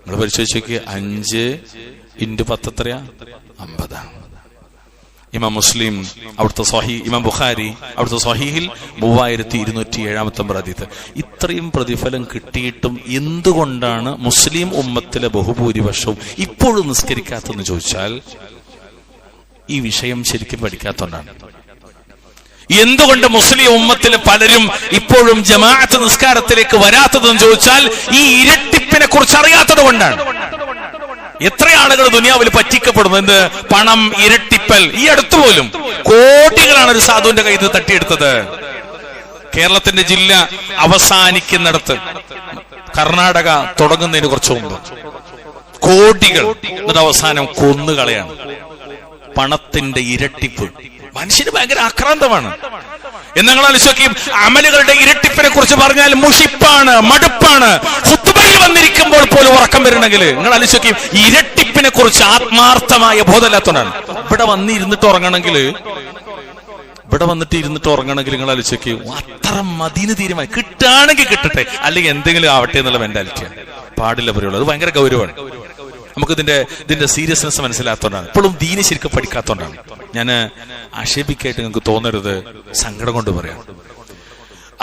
നിങ്ങൾ പരിശോധിച്ച് നോക്കിയ 5 × 10 എത്രയാ? 50. ഇമാം മുസ്ലിം അവിടുത്തെ സ്വഹീഹ്, ഇമാം ബുഖാരി അവിടുത്തെ സ്വഹീഹിൽ 3207 ഹദീസ്. ഇത്രയും പ്രതിഫലം കിട്ടിയിട്ടും എന്തുകൊണ്ടാണ് മുസ്ലിം ഉമ്മത്തിലെ ബഹുഭൂരിപക്ഷവും ഇപ്പോഴും നിസ്കരിക്കാത്തെന്ന് ചോദിച്ചാൽ ഈ വിഷയം ശരിക്കും പഠിക്കാത്തതുകൊണ്ടാണ്. എന്തുകൊണ്ട് മുസ്ലിം ഉമ്മത്തിലെ പലരും ഇപ്പോഴും ജമാഅത്ത് നിസ്കാരത്തിലേക്ക് വരാത്തതെന്ന് ചോദിച്ചാൽ ഈ ഇരട്ടിപ്പിനെ കുറിച്ച് അറിയാത്തത് കൊണ്ടാണ്. എത്ര ആളുകൾ ദുനിയാവിൽ പറ്റിക്കപ്പെടുന്നു. എന്ത് പണം ഇരട്ടിപ്പൽ. ഈ അടുത്ത് പോലും കോടികളാണ് ഒരു സാധുവിന്റെ കയ്യിൽ നിന്ന് തട്ടിയെടുത്തത്. കേരളത്തിന്റെ ജില്ല അവസാനിക്കുന്നിടത്ത് കർണാടക തുടങ്ങുന്നതിന് കുറച്ചു മുമ്പ് കോടികൾ, എന്നിട്ട് അവസാനം കൊന്നുകളയാണ്. പണത്തിന്റെ ഇരട്ടിപ്പ്. മനുഷ്യന് ഭയങ്കര ആക്രാന്തമാണ്. എന്നങ്ങൾ ആലോചിക്കും. അമലുകളുടെ ഇരട്ടിപ്പിനെ കുറിച്ച് പറഞ്ഞാൽ മുഷിപ്പാണ്, മടുപ്പാണ്. ഖുത്ബയിൽ വന്നിരിക്കുമ്പോൾ പോലും ഉറക്കം വരണമെങ്കിൽ നിങ്ങൾ ആലോചിക്കും. ഇരട്ടിപ്പിനെ കുറിച്ച് ആത്മാർത്ഥമായ ബോധമില്ലാത്തതാണ്. ഇവിടെ വന്നിരുന്നിട്ട് ഉറങ്ങണമെങ്കിൽ നിങ്ങൾ ആലോചിക്കും. അത്ര മദീന് തീരുമാനം കിട്ടുകയാണെങ്കിൽ കിട്ടട്ടെ, അല്ലെങ്കിൽ എന്തെങ്കിലും ആവട്ടെ എന്നുള്ള മെന്റാലിറ്റിയാണ്. പാടില്ല പറയുള്ളൂ. അത് ഭയങ്കര ഗൗരവമാണ്. നമുക്ക് ഇതിന്റെ സീരിയസ്നെസ് മനസ്സിലാത്തോണ്ടാണ്. ഇപ്പോഴും ദീനി ശരിക്കും പഠിക്കാത്തോണ്ടാണ്. ഞാൻ ആക്ഷേപിക്കായിട്ട് നിങ്ങൾക്ക് തോന്നരുത്, സങ്കടം കൊണ്ട് പറയാം.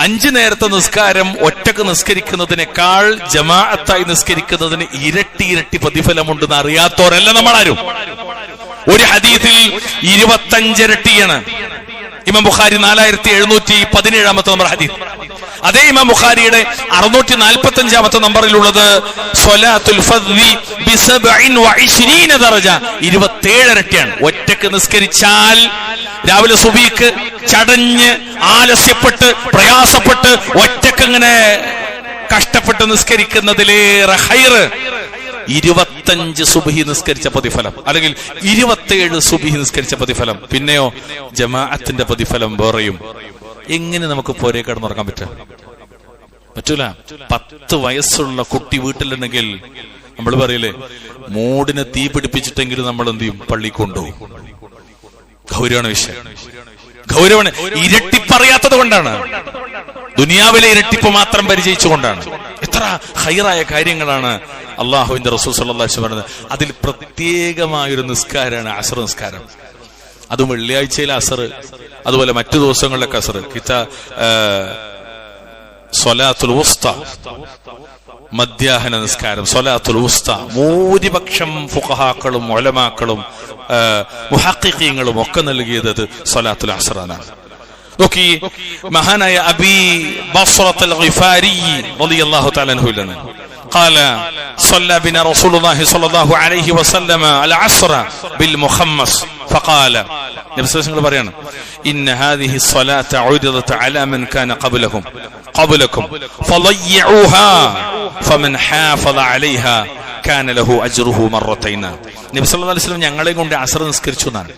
5 നേരത്തെ നിസ്കാരം ഒറ്റക്ക് നിസ്കരിക്കുന്നതിനേക്കാൾ ജമാഅത്തായി നിസ്കരിക്കുന്നതിന് ഇരട്ടി പ്രതിഫലമുണ്ടെന്ന് അറിയാത്തവരല്ല നമ്മളാരും. ഒരു ഹദീസിൽ 25 ഇരട്ടിയാണ്. ഇമാം ബുഖാരി 4717 നമ്പർ ഹദീസ്. അതേ ഇമാം ബുഖാരിയുടെ 645 നമ്പറിലുള്ളത് സ്വലാത്തുൽ ഫദ്ദി ബി 27 ദറജ, 27 ഇരട്ടിയാണ്. ഒറ്റക്ക് നിസ്കരിച്ചാൽ രാവിലെ സുബഹിക്ക് ചടഞ്ഞ് ആലസ്യപ്പെട്ട് പ്രയാസപ്പെട്ട് ഒറ്റക്ക് ഇങ്ങനെ കഷ്ടപ്പെട്ട് നിസ്കരിക്കുന്നതിലേറെ ഹൈറ് 25 സുബ്ഹി നിസ്കരിച്ച പ്രതിഫലം, അല്ലെങ്കിൽ 27 സുബ്ഹി നിസ്കരിച്ച പ്രതിഫലം. പിന്നെയോ ജമാഅത്തിന്റെ പ്രതിഫലം വേറെയും. എങ്ങനെ നമുക്ക് പോരെ കിടന്നുറങ്ങാൻ പറ്റൂല. 10 വയസ്സുള്ള കുട്ടി വീട്ടിലുണ്ടെങ്കിൽ നമ്മൾ പറയില്ലേ, മൂടിനെ തീ പിടിപ്പിച്ചിട്ടെങ്കിലും നമ്മൾ എന്ത് ചെയ്യും? പള്ളി കൊണ്ടുപോകും. ഗൗരവമാണ് വിഷയം. ഗൗരവമാണ്. ഇരട്ടിപ്പറിയാത്തത് കൊണ്ടാണ്. ദുനിയാവിലെ ഇരട്ടിപ്പ് മാത്രം പരിചയിച്ചുകൊണ്ടാണ്. എത്ര ഹൈറായ കാര്യങ്ങളാണ് അള്ളാഹുവിന്റെ റസൂൽ സല്ലല്ലാഹു അലൈഹി വസല്ലം പറഞ്ഞത്. അതിൽ പ്രത്യേകമായൊരു നിസ്കാരമാണ് അസ്ർ നിസ്കാരം. അതും വെള്ളിയാഴ്ചയിലെ അസ്ർ, അതുപോലെ മറ്റു ദിവസങ്ങളിലൊക്കെ അസ്ർ. സ്വലാത്തുൽ വുസ്ത, മധ്യാഹ്ന നിസ്കാരം, സ്വലാത്തുൽ വുസ്ത. ഭൂരിപക്ഷം ഫുഖഹാക്കളും ഉലമാക്കളും മുഹഖിഖീങ്ങളും ഒക്കെ നൽകിയത് സ്വലാത്തുൽ അസ്റാണ്. നോക്കി, മഹാനായ അബീ ബസ്റത്തുൽ ഗിഫാരി റളിയല്ലാഹു തആല അൻഹു ലന قال صلى بنا رسول الله صلى الله عليه وسلم العصر بالمخمس فقال നബി സല്ലല്ലാഹു അലൈഹി വസല്ലം പറയാണ്, ഇന്ന ഹാദിഹി الصلاة عرضت على من كان قبلكم فضيعوها فمن حافظ عليها കാന ലഹു അജ്റുഹു മർറതൈൻ. നബി സല്ലല്ലാഹു അലൈഹി വസല്ലം ഞങ്ങളെ കൊണ്ട് അസ്ർ നിസ്കരിച്ചു എന്നാണ്.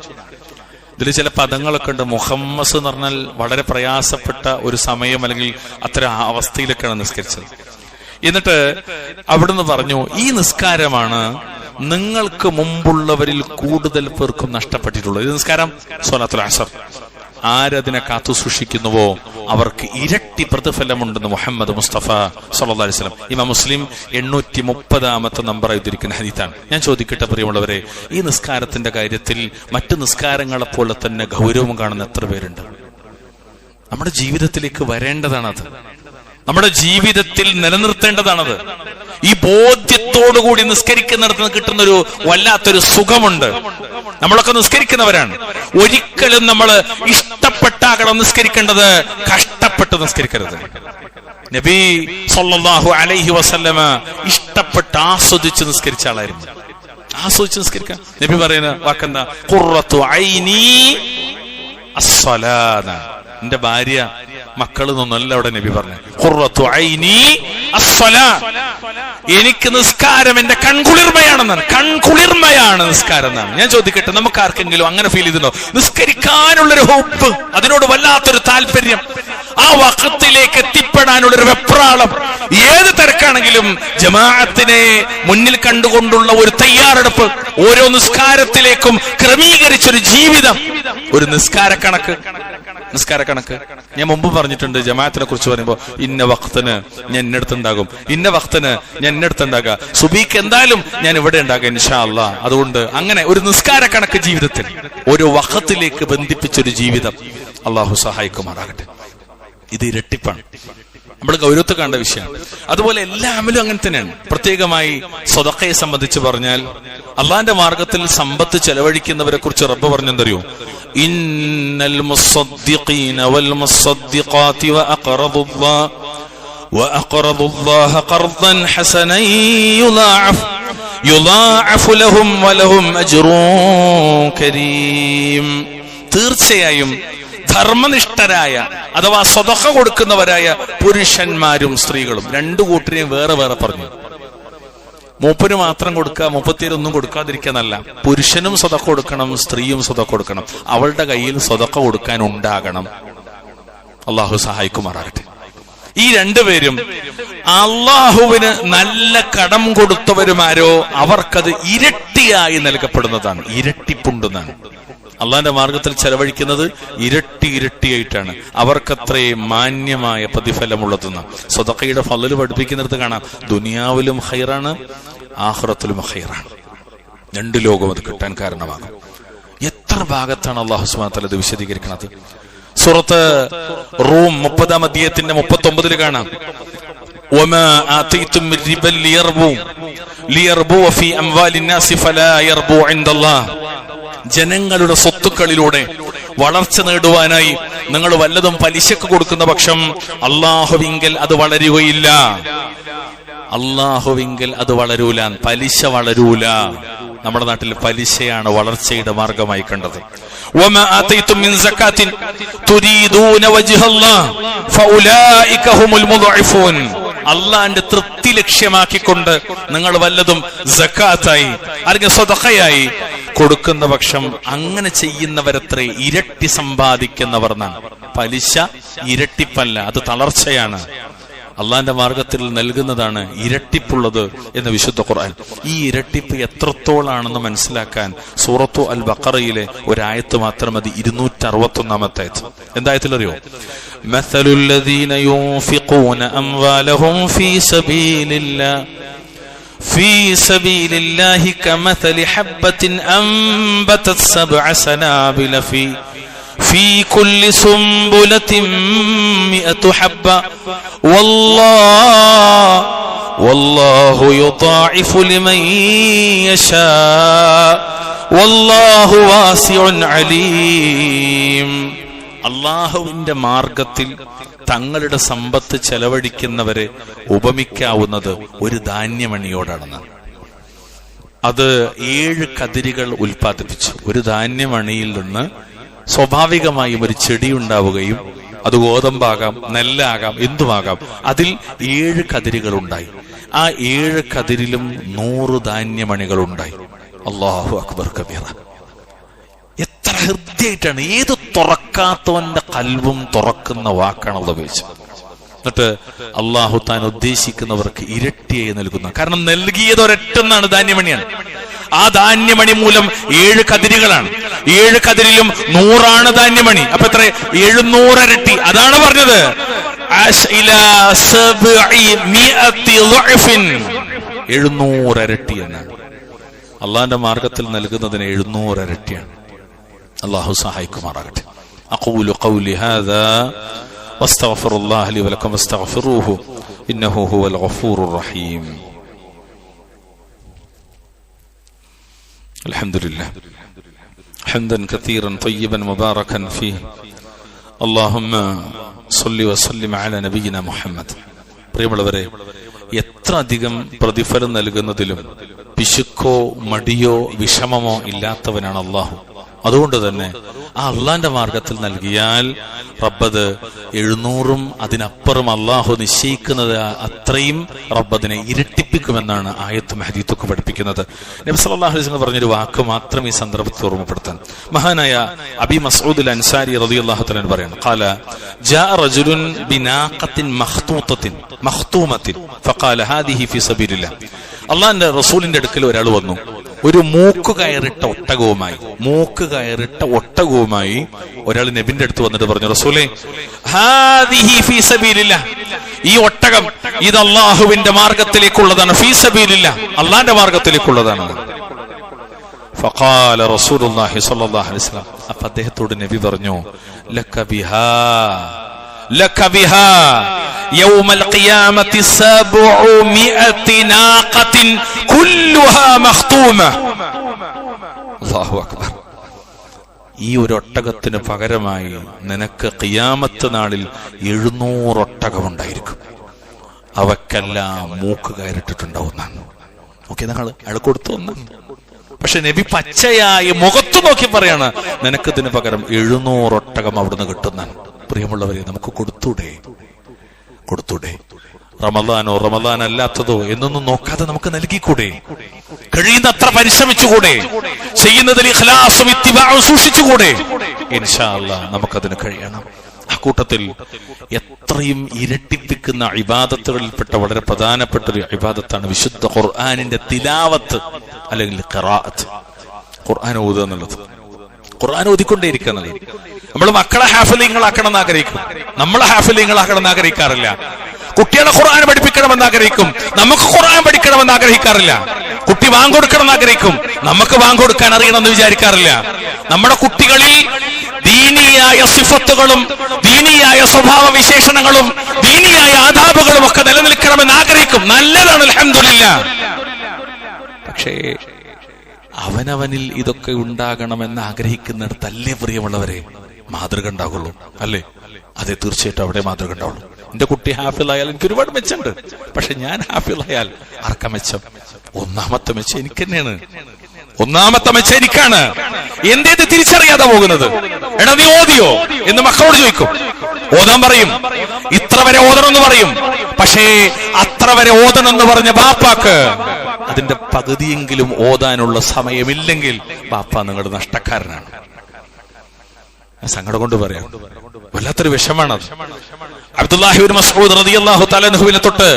ഇതിൽ ചില പദങ്ങളൊക്കെ ഉണ്ട്. മുഹമ്മസ് എന്ന് പറഞ്ഞാൽ വളരെ പ്രയാസപ്പെട്ട ഒരു സമയം അല്ലെങ്കിൽ അത്തരം അവസ്ഥയിലൊക്കെയാണ് നിസ്കരിച്ചത്. എന്നിട്ട് അവിടുന്ന് പറഞ്ഞു, ഈ നിസ്കാരമാണ് നിങ്ങൾക്ക് മുമ്പുള്ളവരിൽ കൂടുതൽ പേർക്കും നഷ്ടപ്പെട്ടിട്ടുള്ളത്. ഈ നിസ്കാരം സ്വലാത്തുൽ അസ്ർ, ആരതിനെ കാത്തു സൂക്ഷിക്കുന്നുവോ അവർക്ക് ഇരട്ടി പ്രതിഫലമുണ്ടെന്ന് മുഹമ്മദ് മുസ്തഫ സല്ലല്ലാഹു അലൈഹി വസല്ലം. ഇമാം മുസ്ലിം 830 നമ്പർ എഴുതിയിരിക്കുന്ന ഹദീസാണ്. ഞാൻ ചോദിക്കട്ടെ പ്രിയമുള്ളവരെ, ഈ നിസ്കാരത്തിന്റെ കാര്യത്തിൽ മറ്റു നിസ്കാരങ്ങളെ പോലെ തന്നെ ഗൗരവം കാണുന്ന എത്ര പേരുണ്ട്? നമ്മുടെ ജീവിതത്തിലേക്ക് വരേണ്ടതാണത്, നമ്മുടെ ജീവിതത്തിൽ നിലനിർത്തേണ്ടതാണത്. ഈ ബോധ്യത്തോടുകൂടി നിസ്കരിക്കുന്നിടത്ത് കിട്ടുന്നൊരു വല്ലാത്തൊരു സുഖമുണ്ട്. നമ്മളൊക്കെ നിസ്കരിക്കുന്നവരാണ്. ഒരിക്കലും നമ്മൾ ഇഷ്ടപ്പെട്ടാകണം നിസ്കരിക്കേണ്ടത്, കഷ്ടപ്പെട്ട് നിസ്കരിക്കരുത്. നബി സല്ലല്ലാഹു അലൈഹി വസല്ലമ ഇഷ്ടപ്പെട്ട് ആസ്വദിച്ച് നിസ്കരിച്ച ആളായിരുന്നു. ആസ്വദിച്ച് നിസ്കരിക്കാൻ നബി പറയുന്ന വാക്കെന്താ? ഖുർറത്തു ഐനി അസ്സലാന. എന്റെ ഭാര്യ മക്കൾ എന്നല്ല അവിടെ നബി പറഞ്ഞു. ഖുർറത്തു ഐനി അസ്സലാ, എനിക്ക് നിസ്കാരം എന്റെ കൺകുളിർമയാണെന്നാണ്. കൺകുളിർമയാണ് നിസ്കാരം എന്നാണ്. ഞാൻ ചോദിക്കട്ടെ, നമുക്ക് ആർക്കെങ്കിലും അങ്ങനെ ഫീൽ ചെയ്തിട്ടുണ്ടോ? നിസ്കരിക്കാനുള്ളൊരു ഹോപ്പ്, അതിനോട് വല്ലാത്തൊരു താല്പര്യം, ആ വഖത്തിലേക്ക് എത്തിപ്പെടാനുള്ളൊരു വെപ്രാളം. ഏത് തിരക്കാണെങ്കിലും ജമാഅത്തിനെ മുന്നിൽ കണ്ടുകൊണ്ടുള്ള ഒരു തയ്യാറെടുപ്പ്, ഓരോ നിസ്കാരത്തിലേക്കും ക്രമീകരിച്ചൊരു ജീവിതം, ഒരു നിസ്കാരക്കണക്ക്. ഞാൻ മുമ്പ് പറഞ്ഞിട്ടുണ്ട്, ജമാഅത്തിനെ കുറിച്ച് പറയുമ്പോൾ ഇന്ന വഖ്തിന് ഞാൻ ഇന്നടുത്തുണ്ടാകും, ഇന്ന വഖ്തിന് ഞാൻ ഇന്നടുത്തുണ്ടാകാം, സുബീക്ക് എന്തായാലും ഞാൻ ഇവിടെ ഉണ്ടാകാം ഇൻഷാ അല്ലാഹ്. അതുകൊണ്ട് അങ്ങനെ ഒരു നിസ്കാരക്കണക്ക് ജീവിതത്തിൽ ഒരു വഖത്തിലേക്ക് ബന്ധിപ്പിച്ചൊരു ജീവിതം അള്ളാഹു സഹായിക്കുമാറാകട്ടെ. ഇത് ഇരട്ടിപ്പാണ്, നമ്മൾ ഗൗരവത്തെ കണ്ട വിഷയമാണ്. അതുപോലെ എല്ലാ അമലും അങ്ങനെ തന്നെയാണ്. പ്രത്യേകമായി സ്വതക്കയെ സംബന്ധിച്ച് പറഞ്ഞാൽ, അള്ളാന്റെ മാർഗത്തിൽ സമ്പത്ത് ചെലവഴിക്കുന്നവരെ കുറിച്ച് റബ്ബ് പറഞ്ഞെന്തറിയോ? ഇന്നൽ മുസ്സദ്ദിഖീന വൽ മുസ്സദ്ദിഖാതി വഅഖറദുല്ലാഹ ഖർദൻ ഹസനൻ യുളാഅഫു ലഹും വലഹും അജ്റുൻ കരീം. തീർച്ചയായും ധർമ്മനിഷ്ഠരായ അഥവാ സ്വതഖ കൊടുക്കുന്നവരായ പുരുഷന്മാരും സ്ത്രീകളും, രണ്ടു കൂട്ടരെയും വേറെ വേറെ പറഞ്ഞു. മൂപ്പന് മാത്രം കൊടുക്കുക, മുപ്പത്തിയൊന്നും കൊടുക്കാതിരിക്കാന്നല്ല. പുരുഷനും സ്വതഖ കൊടുക്കണം, സ്ത്രീയും സ്വതഖ കൊടുക്കണം. അവളുടെ കയ്യിൽ സ്വതഖ കൊടുക്കാൻ ഉണ്ടാകണം. അള്ളാഹു സഹായിക്കുമാറാകട്ടെ. ഈ രണ്ടുപേരും അള്ളാഹുവിന് നല്ല കടം കൊടുത്തവരുമാരോ അവർക്കത് ഇരട്ടിയായി നൽകപ്പെടുന്നതാണ്, ഇരട്ടിപ്പുണ്ടെന്നാണ്. അള്ളാന്റെ മാർഗത്തിൽ ചെലവഴിക്കുന്നത് ഇരട്ടിയായിട്ടാണ് അവർക്കത്രയും മാന്യമായ പ്രതിഫലമുള്ളതെന്ന് സ്വതഖയുടെ ഫളല് പഠിപ്പിക്കുന്നിടത്ത് കാണാം. ദുനിയാവിലും ഖൈറാണ്, ആഖിറത്തിലും ഖൈറാണ്. രണ്ട് ലോകം അത് കിട്ടാൻ കാരണമാകും. എത്ര ഭാഗത്താണ് അല്ലാഹു സുബ്ഹാനഹു വ തആല ഇത് വിശദീകരിക്കുന്നത്? സൂറത്ത് റൂം 30-ാം അധ്യായത്തിന്റെ 39 കാണാം. വമാ ആതൈതും മിൻ റിബൻ ലിയർബു ഫീ അംവാലിൻ നാസി ഫലാ യർബു ഇൻദല്ലാഹ്. ജനങ്ങളുടെ സ്വത്തുക്കളിലൂടെ വളർച്ച നേടുവാനായി നിങ്ങൾ വല്ലതും പലിശക്ക് കൊടുക്കുന്ന പക്ഷം അല്ലാഹുവിങ്കൽ അത് വളരുകയില്ല. അല്ലാഹുവിങ്കൽ അത് വളരൂല, പലിശ വളരൂല. നമ്മുടെ നാട്ടിൽ പലിശയാണ് വളർച്ചയുടെ മാർഗമായി കണ്ടത്. വമാ ആതൈതും മിൻ സകാത്തിൻ തുരീദൂന വജ്ഹല്ലാഹ് ഫഉലൈക ഹുമുൽ മുദ്ഇഫൂൻ. അള്ളാന്റെ തൃപ്തി ലക്ഷ്യമാക്കിക്കൊണ്ട് നിങ്ങൾ വല്ലതും സകാത്തായി അല്ലെങ്കിൽ സ്വതഖയായി കൊടുക്കുന്ന പക്ഷം അങ്ങനെ ചെയ്യുന്നവരത്രേ ഇരട്ടി സമ്പാദിക്കുന്നവർ എന്നാണ്. പലിശ ഇരട്ടിപ്പല്ല, അത് തളർച്ചയാണ്. അള്ളാന്റെ മാർഗത്തിൽ നൽകുന്നതാണ് ഇരട്ടിപ്പുള്ളത് എന്ന് വിശുദ്ധ ഖുർആൻ. ഈ ഇരട്ടിപ്പ് എത്രത്തോളാണെന്ന് മനസ്സിലാക്കാൻ സൂറത്തു അൽ ബഖറയിലെ ഒരായത്ത് മാത്രം മതി. 261-ാമത്തെ ആയത്ത്. എന്തായത്തിലറിയോ? മസലുൽ ലദീന യുൻഫിഖൂന അംവാലഹും ഫീ സബീലില്ലാഹി കമസലി ഹബ്ബത്തിൻ അൻബതത് 7 സനാബില ഫീ കുല്ലി സുംബുലത്തിൻ 100 ഹബ്ബ വല്ലാഹു യുദാഇഫു ലിമൻ യശാ വല്ലാഹു വാസിഉൻ അലീം. അല്ലാഹുവിന്റെ മാർഗത്തിൽ തങ്ങളുടെ സമ്പത്ത് ചെലവഴിക്കുന്നവരെ ഉപമിക്കാവുന്നത് ഒരു ധാന്യമണിയോടാണെന്ന്. അത് 7 കതിരുകൾ ഉൽപ്പാദിപ്പിച്ചു. ഒരു ധാന്യമണിയിൽ നിന്ന് സ്വാഭാവികമായും ഒരു ചെടി ഉണ്ടാവുകയും അത് ഗോതമ്പാകാം, നെല്ലാകാം, എന്തുമാകാം. അതിൽ 7 കതിരുകൾ ഉണ്ടായി. ആ 7 കതിരിലും 100 ധാന്യമണികളുണ്ടായി. അല്ലാഹു അക്ബർ കബീറ. എത്ര ഹൃദയായിട്ടാണ്, ഏത് തുറക്കാത്തവന്റെ കൽബും തുറക്കുന്ന വാക്കാണ് അള്ളാഹു ഉപയോഗിച്ചത്. എന്നിട്ട് അള്ളാഹു താൻ ഉദ്ദേശിക്കുന്നവർക്ക് ഇരട്ടിയായി നൽകുന്നു. കാരണം നൽകിയത് ഒരൊറ്റൊന്നാണ്, ധാന്യമണിയാണ്. ആ ധാന്യമണി മൂലം 7 കതിരുകളാണ്. 7 കതിരിലും 100 ധാന്യമണി. അപ്പൊ എത്ര? 700 ഇരട്ടി. അതാണ് പറഞ്ഞത് 700 ഇരട്ടി എന്നാണ്. അള്ളാന്റെ മാർഗത്തിൽ നൽകുന്നതിന് 700 ഇരട്ടിയാണ്. അള്ളാഹു സഹായിക്കുമാറാകട്ടെ. അഖൂലു ഖൗലി ഹാദാ വസ്തഗ്ഫിറുല്ലാഹ ലി വലക്കും വസ്തഗ്ഫിറൂഹു ഇന്നഹു ഹുവൽ ഗഫൂറുർ റഹീം. അൽഹംദുലില്ലാഹ് ഹംദൻ കതീറൻ തയ്യിബൻ മുബാറകൻ ഫീഹി അല്ലാഹുമ്മ സ്വല്ലി വസല്ലിം അലാ നബിയിനാ മുഹമ്മദ്. പ്രിയമുള്ളവരെ, എത്ര അധികം പ്രതിഫലം നൽകുന്നതിലും പിശുക്കോ മടിയോ വിഷമമോ ഇല്ലാത്തവനാണ് അള്ളാഹു. അതുകൊണ്ട് തന്നെ ആ അള്ളാന്റെ മാർഗത്തിൽ നൽകിയാൽ റബ്ബത് 700 അതിനപ്പുറം അള്ളാഹു നിശ്ചയിക്കുന്നത് അത്രയും റബ്ബതിനെ ഇരട്ടിപ്പിക്കുമെന്നാണ് ആയത്തും ഹദീത്തും പഠിപ്പിക്കുന്നത്. നബി സല്ലല്ലാഹു അലൈഹി വസല്ലം പറഞ്ഞൊരു വാക്ക് മാത്രം ഈ സന്ദർഭത്തിൽ ഓർമ്മപ്പെടുത്താൻ. മഹാനായ അബി മസ്ഊദ് അൽ അൻസാരി റളിയല്ലാഹു തആല പറയുന്നു, ഖാല ജാഅ റജുലുൻ ബിനാഖത്തിൻ മഖ്തൂമത്തിൻ ഫഖാല ഹാദിഹി ഫീ സബീലില്ലാഹ്. അള്ളാന്റെ റസൂലിന്റെ അടുക്കൽ ഒരാൾ വന്നു, ഒരു മൂക്ക് കയറിട്ട ഒട്ടകവുമായി ഒരാൾ നബിന്റെ അടുത്ത് വന്നിട്ട് പറഞ്ഞു, റസൂലേ ഹാദിഹി ഫീ സബീലില്ലാഹ്, ഈ ഒട്ടകം ഇത് അള്ളാഹുവിന്റെ മാർഗത്തിലേക്കുള്ളതാണ്. ഫീ സബീലില്ലാഹ്, അള്ളാന്റെ മാർഗത്തിലേക്കുള്ളതാണ്. ഫഖാല റസൂലുള്ളാഹി സ്വല്ലല്ലാഹു അലൈഹി വസല്ലം, അപ്പൊ അദ്ദേഹത്തോട് നബി പറഞ്ഞു, ലക ബിഹാ യൗമൽ ഖിയാമത്തി 700 നാഖത്തിൻ കുല്ലുഹാ മഖ്തൂമ. അല്ലാഹു അക്ബർ. ഈ ഒരു ഒട്ടകത്തിന് പകരമായി നിനക്ക് ഖിയാമത്ത് നാളിൽ 700 ഒട്ടകമുണ്ടായിരിക്കും. അവക്കെല്ലാം മൂക്ക് കയറിട്ടിട്ടുണ്ടാവുന്നതാണ്. ഓക്കെ, നിങ്ങൾ അയാൾ കൊടുത്തു ഒന്ന്. പക്ഷെ നബി പച്ചയായി മുഖത്തു നോക്കി പറയാണ്, നിനക്കിതിന് പകരം 700 ഒട്ടകം അവിടുന്ന് കിട്ടുന്നതാണ്. പ്രിയമുള്ളവരെ, നമുക്ക് കൊടുത്തൂടെ? റമദാനോ റമദാൻ അല്ലാത്തതോ എന്നൊന്നും നോക്കാതെ നമുക്ക് നൽകിക്കൂടെ? കഴിയുന്നത്ര പരിശ്രമിച്ചുകൂടെ? ചെയ്യുന്നതിൽ ഇഖ്ലാസും ഇത്തിബാഉം സൂക്ഷിച്ചുകൂടെ? ഇൻഷാ അല്ലാഹ് നമുക്കതിന് കഴിയണം. ആ കൂട്ടത്തിൽ എത്രയും ഇരട്ടിപ്പിക്കുന്ന ഇബാദത്തുകളിൽപ്പെട്ട വളരെ പ്രധാനപ്പെട്ട ഒരു ഇബാദത്താണ് വിശുദ്ധ ഖുർആനിന്റെ തിലാവത്ത് അല്ലെങ്കിൽ ഖിറാഅത്ത്. ഖുർആൻ ഓതുക എന്നുള്ളത്, ഖുർആൻ ഓതിക്കൊണ്ടേയിരിക്കുന്നത്. നമ്മൾ മക്കളെ ഹാഫിളീങ്ങളാക്കണം എന്ന് ആഗ്രഹിക്കും, നമ്മളെ ഹാഫിളീങ്ങളാക്കണം എന്ന് ആഗ്രഹിക്കാറില്ല. കുട്ടികളെ ഖുർആൻ പഠിപ്പിക്കണമെന്ന് ആഗ്രഹിക്കും, നമുക്ക് ഖുർആൻ പഠിക്കണമെന്ന് ആഗ്രഹിക്കാറില്ല. കുട്ടി വാങ്ങൊടുക്കണം എന്ന് ആഗ്രഹിക്കും, നമുക്ക് വാങ്ങൊടുക്കാൻ അറിയണമെന്ന് വിചാരിക്കാറില്ല. നമ്മുടെ കുട്ടികളിൽ ദീനിയായ സിഫത്തുകളും ദീനിയായ സ്വഭാവ വിശേഷണങ്ങളും ദീനിയായ ആദാബുകളും ഒക്കെ നിലനിൽക്കണമെന്ന് ആഗ്രഹിക്കും. നല്ലതാണ്, അൽഹംദുലില്ലാഹ്. പക്ഷേ അവനവനിൽ ഇതൊക്കെ ഉണ്ടാകണമെന്ന് ആഗ്രഹിക്കുന്നിടത്തല്ലേ പ്രിയമുള്ളവരെ മാതൃക ഉണ്ടാകുള്ളൂ, അല്ലേ? അതെ, തീർച്ചയായിട്ടും അവിടെ മാതൃക ഉണ്ടാവുള്ളൂ. എന്റെ കുട്ടി ഹാഫിളായാൽ എനിക്ക് ഒരുപാട് മെച്ചുണ്ട്. പക്ഷെ ഞാൻ ഹാഫിളായാൽ ആർക്കാ മെച്ചം? ഒന്നാമത്തെ മെച്ചം എനിക്ക് തന്നെയാണ്. ഒന്നാമത്തെ മെച്ചം എനിക്കാണ്. എന്തേത് തിരിച്ചറിയാതെ പോകുന്നത്? എടാ നീ ഓതിയോ എന്ന് മക്കളോട് ചോദിക്കും. ഓതാൻ പറയും, ഇത്ര വരെ ഓതണമെന്ന് പറയും. പക്ഷേ അത്ര വരെ ഓതണമെന്ന് പറഞ്ഞ ബാപ്പാക്ക് അതിന്റെ പകുതിയെങ്കിലും ഓതാനുള്ള സമയമില്ലെങ്കിൽ ബാപ്പ നിങ്ങളുടെ നഷ്ടക്കാരനാണ്. സങ്കടം കൊണ്ട് പറയാം, വല്ലാത്തൊരു വിഷമാണത്. അബ്ദുല്ലാഹി ഇബ്നു മസ്ഊദ് റളിയല്ലാഹു തആല അൻഹുവിനെ തൊട്ട്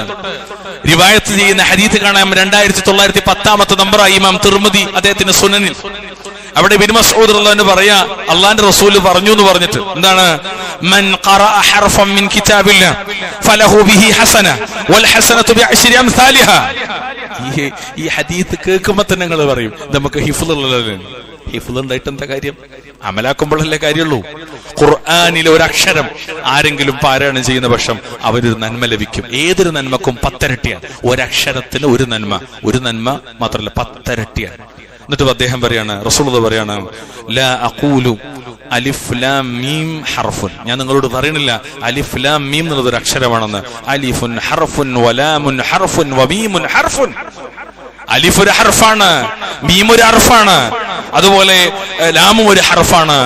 റിവായത്ത് ചെയ്യുന്ന ഹദീസ് കാണാം. 2910 നമ്പറായി ഇമാം തിർമിദി അദ്ദേഹത്തിന്റെ സുനനിൽ. അവിടെ ഇബ്നു മസ്ഊദ് റളിയല്ലാഹു അൻഹു പറയാ, അല്ലാഹുവിന്റെ റസൂൽ പറഞ്ഞു എന്ന് പറഞ്ഞിട്ട് എന്താണ്? മൻ ഖറഅ ഹർഫൻ മിൻ കിതാബില്ലാഹ് ഫലഹു ബിഹി ഹസന വൽ ഹസനതു ബിഅശ്രി അംസാലിഹാ. ഈ ഹദീസ് കേൾക്കുമ്പോൾ തന്നെ നിങ്ങൾ പറയും, നമുക്ക് ഹിഫ്ളുണ്ടായിട്ട് എന്താ കാര്യം? അമലാക്കുമ്പോഴല്ലേ കാര്യമുള്ളൂ. ഖുർആനിലെ ഒരു അക്ഷരം ആരെങ്കിലും പാരായണം ചെയ്യുന്ന പക്ഷം അവനൊരു നന്മ ലഭിക്കും. ഏതൊരു നന്മക്കും 10 ഇരട്ടിയാണ്. ഒരക്ഷരത്തിന് ഒരു നന്മ മാത്രമല്ല 10 ഇരട്ടിയാണ്. എന്നിട്ട് അദ്ദേഹം പറയാണ്, റസൂലുള്ളാഹി പറയാണ്, ലാ അഖൂലു അലിഫ് ലാം മീം ഹർഫുൻ. ഞാൻ നിങ്ങളോട് പറയണില്ല അലിഫ് ലാം മീം എന്നുള്ളത് ഒരു അക്ഷരമാണെന്ന്. അലിഫുൻ ഹർഫുൻ വലാമുൻ ഹർഫുൻ വമീമുൻ ഹർഫുൻ. അലിഫ് ഒരു ഹർഫാണ്, മീം ഒരു ഹർഫാണ്, അതുപോലെ ലാമും ഒരു ഹർഫാണ്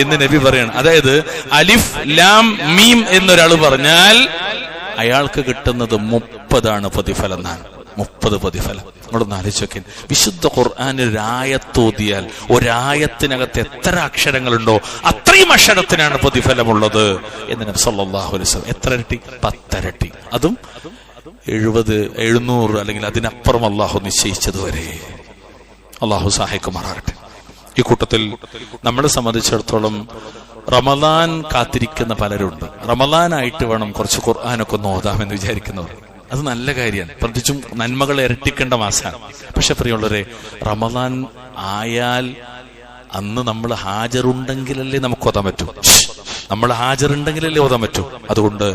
എന്ന് നബി പറയാണ്. അതായത് അലിഫ് ലാം മീം എന്നൊരാൾ പറഞ്ഞാൽ അയാൾക്ക് കിട്ടുന്നത് 30 പ്രതിഫലം എന്നാണ്. 30 പ്രതിഫലം. നമ്മളൊന്ന് ആലോചിച്ച് വിശുദ്ധ ഖുർആൻ ഒരായത്തോതിയാൽ ഒരായത്തിനകത്ത് എത്ര അക്ഷരങ്ങളുണ്ടോ അത്രയും അക്ഷരത്തിനാണ് പ്രതിഫലമുള്ളത് എന്ന് നബി സല്ലല്ലാഹു അലൈഹി വസല്ലം. എത്ര ഇരട്ടി? 10 ഇരട്ടി. അതും 70, 700 അല്ലെങ്കിൽ അതിനപ്പുറം അള്ളാഹു നിശ്ചയിച്ചതുവരെ. അള്ളാഹു സഹായിക്കുമാറാകട്ടെ. ഈ കൂട്ടത്തിൽ നമ്മളെ സംബന്ധിച്ചിടത്തോളം റമദാൻ കാത്തിരിക്കുന്ന പലരുണ്ട്. റമദാനായിട്ട് വേണം കുറച്ച് ഖുർആനൊക്കെ ഒന്ന് ഓതാമെന്ന് വിചാരിക്കുന്നവർ. അത് നല്ല കാര്യമാണ്, പ്രത്യേകിച്ചും നന്മകൾ ഇരട്ടിക്കേണ്ട മാസമാണ്. പക്ഷെ പ്രിയമുള്ളവരെ, റമദാൻ ആയാൽ അന്ന് നമ്മൾ ഹാജറുണ്ടെങ്കിലല്ലേ നമുക്ക് ഓതാൻ പറ്റൂ. നമ്മൾ ഹാജറുണ്ടെങ്കിലല്ലേ ഓതാൻ പറ്റൂ. അതുകൊണ്ട്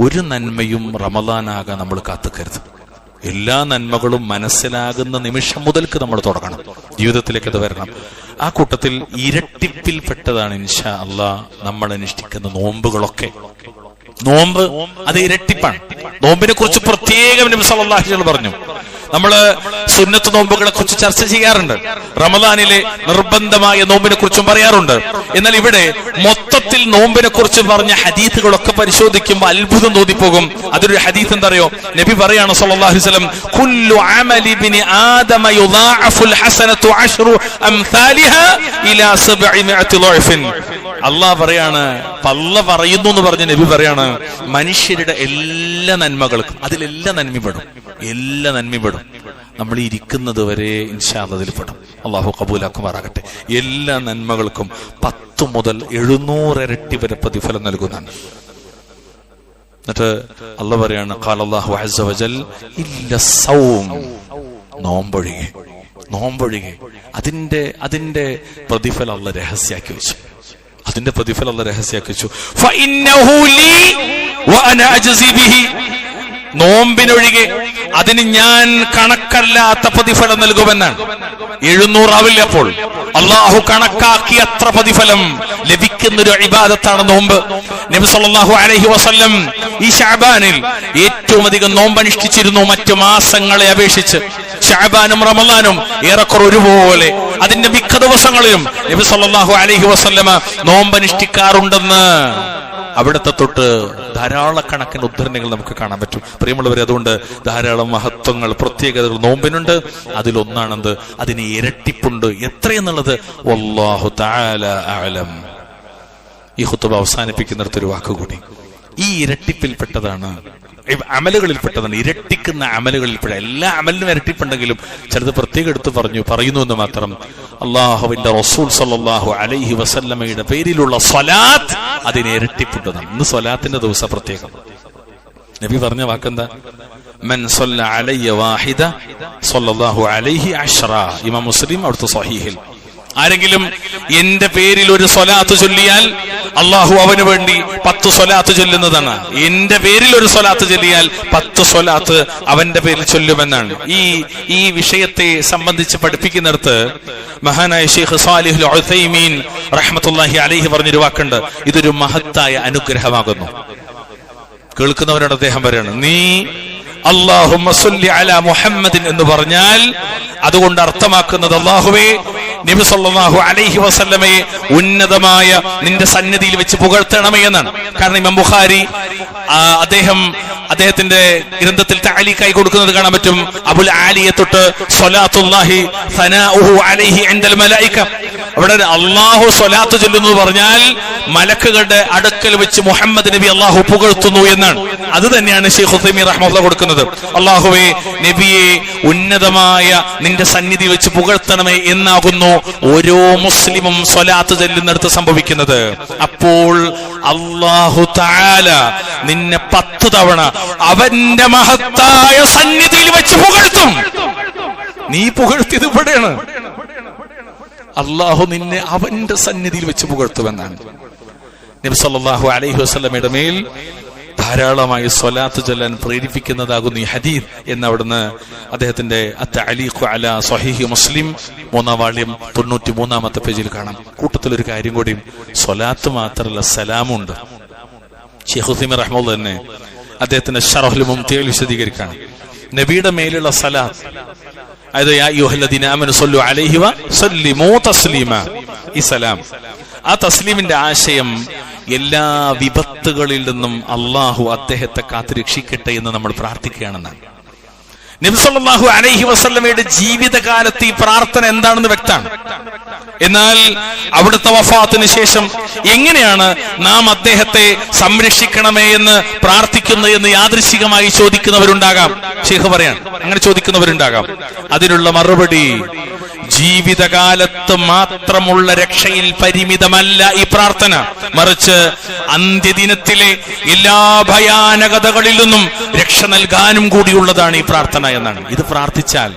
ഒരു നന്മയും റമദാനാകാൻ നമ്മൾ കാത്തുക്കരുത്. എല്ലാ നന്മകളും മനസ്സിലാകുന്ന നിമിഷം മുതൽക്ക് നമ്മൾ തുടങ്ങണം, ജീവിതത്തിലേക്ക് അത് വരണം. ആ കൂട്ടത്തിൽ ഇരട്ടിപ്പിൽപ്പെട്ടതാണ് ഇൻഷാ അല്ലാഹ് നമ്മൾ അനുഷ്ഠിക്കുന്ന നോമ്പുകളൊക്കെ. നോമ്പ് അത് ഇരട്ടിപ്പാണ്. നോമ്പിനെ കുറിച്ച് പ്രത്യേകം നബി സല്ലല്ലാഹു അലൈഹി വസല്ലം പറഞ്ഞു. നമ്മള് സുന്നത്ത് നോമ്പുകളെ കുറിച്ച് ചർച്ച ചെയ്യാറുണ്ട്, റമദാനിലെ നിർബന്ധമായ നോമ്പിനെ കുറിച്ചും പറയാറുണ്ട്. എന്നാൽ ഇവിടെ മൊത്തത്തിൽ നോമ്പിനെ കുറിച്ച് പറഞ്ഞ ഹദീസുകളൊക്കെ പരിശോധിക്കുമ്പോൾ അത്ഭുതം തോന്നിപ്പോകും. അതൊരു ഹദീസ് എന്താറിയോ? നബി പറയാണ് സല്ലല്ലാഹു അലൈഹി വസല്ലം, കുല്ലു അമലി ഇബ്നി ആദമ യുദാഅഫുൽ ഹസനതു 10 അംസാലിഹാ ഇലാ 700 ളഅഫിൻ. അല്ലാഹ് പറയാണ്, അല്ലാഹ് പറയുന്നു എന്ന് പറഞ്ഞ നബി പറയാണ്, മനുഷ്യരുടെ എല്ലാ നന്മകൾക്കും അതിലെല്ലാം നന്മപ്പെടും, എല്ലാ നന്മപ്പെടും. നമ്മൾ ഇരിക്കുന്നത് വരെ ഇൻഷാ അല്ലാഹ് അതിൽ പെടും. അള്ളാഹു കബൂലാക്കുമാറാകട്ടെ. എല്ലാ നന്മകൾക്കും 10 മുതൽ 700 ഇരട്ടി വരെ പ്രതിഫലം നൽകുന്നതാണ്. എന്നിട്ട് അല്ലാഹ് പറയാണ്, ഖാലല്ലാഹു അസ്സ വജൽ ഇല്ല സൗം, നോമ്പൊഴികെ. നോമ്പൊഴികെ അതിന്റെ പ്രതിഫലം അല്ലാഹ് രഹസ്യാക്കി വെച്ചു. അതിന്റെ പ്രതിഫലം അല്ലാഹ് രഹസ്യാക്കി വെച്ചു. ഫഇന്നഹു ലീ വഅന അജ്സി ബിഹി. നോമ്പിനൊഴികെ അതിന് ഞാൻ കണക്കല്ലാത്ത പ്രതിഫലം നൽകുമെന്നാണ്. 700 ആവില്ല. അപ്പോൾ അള്ളാഹു കണക്കാക്കി അത്ര പ്രതിഫലം ലഭിക്കുന്നൊരു ഇബാദത്താണ് നോമ്പ്. നബി സല്ലല്ലാഹു അലൈഹി വസല്ലം ഈ ശഅബാനിൽ ഏറ്റവും അധികം നോമ്പ് അനുഷ്ഠിച്ചിരുന്നു മറ്റു മാസങ്ങളെ അപേക്ഷിച്ച്. ശഅബാനും റമളാനും ഏറെക്കുറെ ഒരുപോലെ. അതിന്റെ മിക്ക ദിവസങ്ങളിലും നബി സല്ലല്ലാഹു അലൈഹി വസല്ലമ നോമ്പ് അനുഷ്ഠിക്കാറുണ്ടെന്ന് അവിടുത്തെ തൊട്ട് ധാരാളക്കണക്കിന് ഉദ്ധരണികൾ നമുക്ക് കാണാൻ പറ്റും. പ്രിയമുള്ളവരെ, അതുകൊണ്ട് ധാരാളം മഹത്വങ്ങൾ, പ്രത്യേകതകൾ നോമ്പിനുണ്ട്. അതിലൊന്നാണെന്ത്? അതിന് ഇരട്ടിപ്പുണ്ട്. എത്രയെന്നുള്ളത് വല്ലാഹു തആല അഅലം. ഈ ഖുതുബ അവസാനിപ്പിക്കുന്നിടത്തൊരു വാക്കുകൂടി, ഈ ഇരട്ടിപ്പിൽപ്പെട്ടതാണ്, അമലുകളിൽപ്പെട്ടതാണ്, ഇരട്ടിക്കുന്ന അമലുകളിൽപ്പെട്ട. എല്ലാ അമലിനും ഇരട്ടിപ്പുണ്ടെങ്കിലും ചിലത് പ്രത്യേകം എടുത്ത് പറയുന്നു എന്ന് മാത്രം. അള്ളാഹുവിന്റെ റസൂൽ സല്ലല്ലാഹു അലൈഹി വസല്ലമയുടെ പേരിലുള്ള സ്വലാത്ത് അതിന് ഇരട്ടിപ്പുണ്ടതാണ്. ഇന്ന് സ്വലാത്തിന്റെ ദിവസം പ്രത്യേകം. നബി പറഞ്ഞ വാക്കെന്താ? മൻ സല്ല അലയ്യ വാഹിദ സല്ലല്ലാഹു അലൈഹി 10. ഇമാം മുസ്ലിം അവിടുത്തെ സ്വഹീഹിൽ. ആരെങ്കിലും എന്റെ പേരിൽ ഒരു സ്വലാത്ത് ചൊല്ലിയാൽ അള്ളാഹു അവന് വേണ്ടി 10 സ്വലാത്ത് ചൊല്ലുന്നതാണ്. എന്റെ പേരിൽ ഒരു സ്വലാത്ത് ചൊല്ലിയാൽ 10 സ്വലാത്ത് അവന്റെ പേരിൽ ചൊല്ലുമെന്നാണ്. ഈ വിഷയത്തെ സംബന്ധിച്ച് പഠിപ്പിക്കുന്നിടത്ത് മഹാനായ ശൈഖ് സാലിഹുൽ ഉസൈമീൻ റഹ്മത്തുള്ളാഹി അലൈഹി പറഞ്ഞൊരു വാക്കുണ്ട്. ഇതൊരു മഹത്തായ അനുഗ്രഹമാകുന്നു. കേൾക്കുന്നവരോട് അദ്ദേഹം പറയാണ്, നീ അല്ലാഹുമ്മ സ്വല്ലി അലാ മുഹമ്മദിൻ എന്ന് പറഞ്ഞാൽ അതുകൊണ്ട് അർത്ഥമാക്കുന്നത് അല്ലാഹുവേ നബി സല്ലല്ലാഹു അലൈഹി വസല്ലമയെ ഉന്നതമായ നിന്റെ സന്നിധിയിൽ വെച്ച് പുകഴ്ത്തണമേ എന്നാണ്. കാരണം ഇമാം ബുഖാരി അദ്ദേഹത്തിന്റെ ഗ്രന്ഥത്തിൽ തഅലീഖായി കൊടുക്കുന്നത് കാണാൻ പറ്റും. അബുൽ ആലിയ തൊട്ട് സ്വലാത്തുല്ലാഹി സനാഉഹു അലൈഹി ഇൻദൽ മലായിക. അവിടെ അല്ലാഹു സ്വലാത്ത് ചൊല്ലുന്നു പറഞ്ഞാൽ മലക്കുകളുടെ അടുക്കൽ വെച്ച് മുഹമ്മദ് നബി അല്ലാഹു പുകഴ്ത്തുന്നു എന്നാണ്. അത് തന്നെയാണ് ശൈഖ് ഉസൈമീൻ റഹ്മത്തുള്ളാഹി കൊടുക്കുന്നത്. അല്ലാഹുവേ നബിയെ ഉന്നതമായ നിന്റെ സന്നിധി വെച്ച് പുകഴ്ത്തണമേ എന്നാകുന്നു ഓരോ മുസ്ലിമും സ്വലാത്ത് ചൊല്ലുന്നിടത്ത് സംഭവിക്കുന്നത്. അപ്പോൾ അല്ലാഹു തആല നിന്നെ 10 തവണ അവന്റെ മഹത്തായ സന്നിധിയിൽ വെച്ച് പുകഴ്ത്തും. നീ പുകഴ്ത്തിയത് ഇവിടെയാണ്. അല്ലാഹു നിന്നെ അവന്റെ സന്നിധിയിൽ വെച്ച് പുകഴ്ത്തുമെന്നാണ്. നബി സല്ലല്ലാഹു അലൈഹി വസല്ലമയുടെ മേൽ ധാരാളമായി സ്വലാത്ത് ചൊല്ലാൻ പ്രേരിപ്പിക്കുന്നതാകുന്നു ഈ ഹദീസ് എന്ന് അവിടുന്ന് അദ്ദേഹത്തിന്റെ അത്തഅലീഖു അലാ സ്വഹീഹ് മുസ്ലിം 3-ാം വാള്യം 93-ാമത്തെ പേജിൽ കാണാം. കൂട്ടത്തിലൊരു കാര്യം കൂടി, സ്വലാത്ത് മാത്രമല്ല സലാമുണ്ട്. ശൈഖ് ഉസൈമീൻ റഹ്മത്തുള്ളാഹി തന്നെ അദ്ദേഹത്തിന്റെ ശറഹുൽ മുംതിഇൽ വിശദീകരിക്കുകയാണ്. നബിയുടെ മേലുള്ള സലാത്ത്, അതായത് യാ അയ്യുഹല്ലദീന ആമനു സ്വല്ലു അലൈഹി വസല്ലിമു തസ്ലീമാ, ഈ സലാം, ആ തസ്ലീമിന്റെ ആശയം എല്ലാ വിപത്തുകളിൽ നിന്നും അള്ളാഹു അദ്ദേഹത്തെ കാത്തുരക്ഷിക്കട്ടെ എന്ന് നമ്മൾ പ്രാർത്ഥിക്കുകയാണെന്നാണ്. നബി സല്ലല്ലാഹു അലൈഹി വസല്ലമയുടെ ജീവിതകാലത്ത് ഈ പ്രാർത്ഥന എന്താണെന്ന് വ്യക്തമാണ്. എന്നാൽ അവിടുത്തെ വഫാത്തിന് ശേഷം എങ്ങനെയാണ് നാം അദ്ദേഹത്തെ സംരക്ഷിക്കണമേ എന്ന് പ്രാർത്ഥിക്കുന്നത് എന്ന് യാദൃശ്ചികമായി ചോദിക്കുന്നവരുണ്ടാകാം. ശൈഖ് പറയാണ്, അങ്ങനെ ചോദിക്കുന്നവരുണ്ടാകാം. അതിനുള്ള മറുപടി, ജീവിതകാലത്ത് മാത്രമുള്ള രക്ഷയിൽ പരിമിതമല്ല ഈ പ്രാർത്ഥന, മറിച്ച് അന്ത്യദിനത്തിലെ എല്ലാ ഭയാനകതകളിൽ നിന്നും രക്ഷ നൽകാനും കൂടിയുള്ളതാണ് ഈ പ്രാർത്ഥന എന്നാണ്. ഇത് പ്രാർത്ഥിച്ചാൽ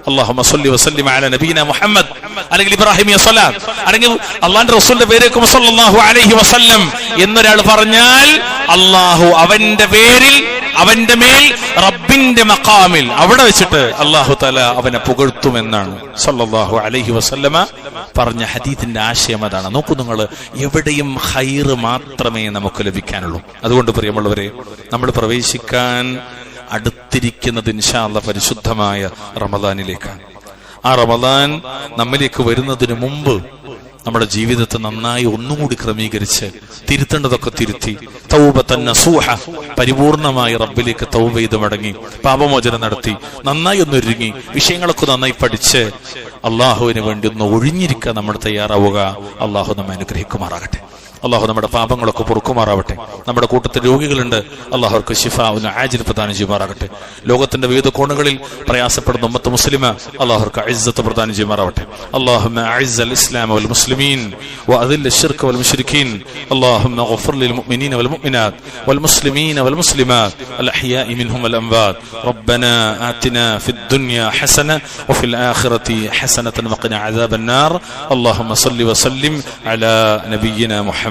അല്ലാഹുമ്മ സ്വല്ലി വസല്ലിം അലാ നബീന മുഹമ്മദ്, അല്ലെങ്കിൽ ഇബ്രാഹിമിയ സ്വലാത്ത്, അല്ലെങ്കിൽ അള്ളാഹുവിന്റെ റസൂലിന്റെ പേരേക്കും സല്ലല്ലാഹു അലൈഹി വസല്ലം എന്നൊരാൾ പറഞ്ഞാൽ അള്ളാഹു അവന്റെ പേരിൽ, അവന്റെ മേൽ, റബ്ബിന്റെ മഖാമിൽ അവിടെ വെച്ചിട്ട് അല്ലാഹു തആല അവനെ പുകഴ്ത്തുമെന്നാണ് സല്ലല്ലാഹു അലൈഹി വസല്ലമ പറഞ്ഞ ഹദീസിന്റെ ആശയം അതാണ്. നോക്കൂ നിങ്ങൾ, എവിടെയും ഖൈറ് മാത്രമേ നമുക്ക് ലഭിക്കാനുള്ളൂ. അതുകൊണ്ട് പ്രിയമുള്ളവരെ, നമ്മൾ പ്രവേശിക്കാൻ അടുത്തിരിക്കുന്നത് ഇൻഷാ അല്ലാഹ് പരിശുദ്ധമായ റമദാനിലേക്കാണ്. ആ റമദാൻ നമ്മിലേക്ക് വരുന്നതിന് മുമ്പ് നമ്മുടെ ജീവിതത്തെ നന്നായി ഒന്നുകൂടി ക്രമീകരിച്ച് തിരുത്തേണ്ടതൊക്കെ തിരുത്തി തൗബത്തൻ നസൂഹ, പരിപൂർണമായി റബ്ബിലേക്ക് തൗബ ചെയ്ത് മടങ്ങി പാപമോചനം നടത്തി നന്നായി ഒന്നൊരുങ്ങി വിഷയങ്ങളൊക്കെ നന്നായി പഠിച്ച് അള്ളാഹുവിന് വേണ്ടി ഒന്ന് ഒഴിഞ്ഞിരിക്കാൻ നമ്മൾ തയ്യാറാവുക. അള്ളാഹു നമ്മെ അനുഗ്രഹിക്കുമാറാകട്ടെ. അള്ളാഹു നമ്മുടെ പാപങ്ങളൊക്കെ പൊറുക്കുമാറാവട്ടെ. നമ്മുടെ കൂട്ടത്തിൽ രോഗികളുണ്ട്, അള്ളാഹു അവർക്ക് ശിഫാഉൻ ആജിൽ പ്രദാനം ചെയ്യുമാറാകട്ടെ. ലോകത്തിന്റെ വിവിധ കോണുകളിൽ പ്രയാസപ്പെടുന്ന ഉമ്മത്ത് മുസ്ലിമ അള്ളാഹു അവർക്ക് ഇസ്സത്ത് പ്രദാനം ചെയ്യുമാറാവട്ടെ. അല്ലാഹുമ്മ അഇസ്സൽ ഇസ്ലാമ വൽ മുസ്ലിമീൻ വഅദിൽ അശ്ശിർക വൽ മുശ്രിക്കീൻ. അല്ലാഹുമ്മ ഗഫിർ ലിൽ മുഅ്മിനീന വൽ മുഅ്മിനാത്ത് വൽ മുസ്ലിമീന വൽ മുസ്ലിമാത്ത് അൽ അഹ്യാഇ മിൻഹും വൽ അംവാത്. റബ്ബനാ ആതിനാ ഫിദ് ദുനിയ ഹസന വഫിൽ ആഖിറതി ഹസനതൻ വഖിനാ അദാബൻ നാർ. അല്ലാഹുമ്മ സ്വല്ലി വസല്ലിം അലാ നബിയിനാ മുഹമ്മദ്.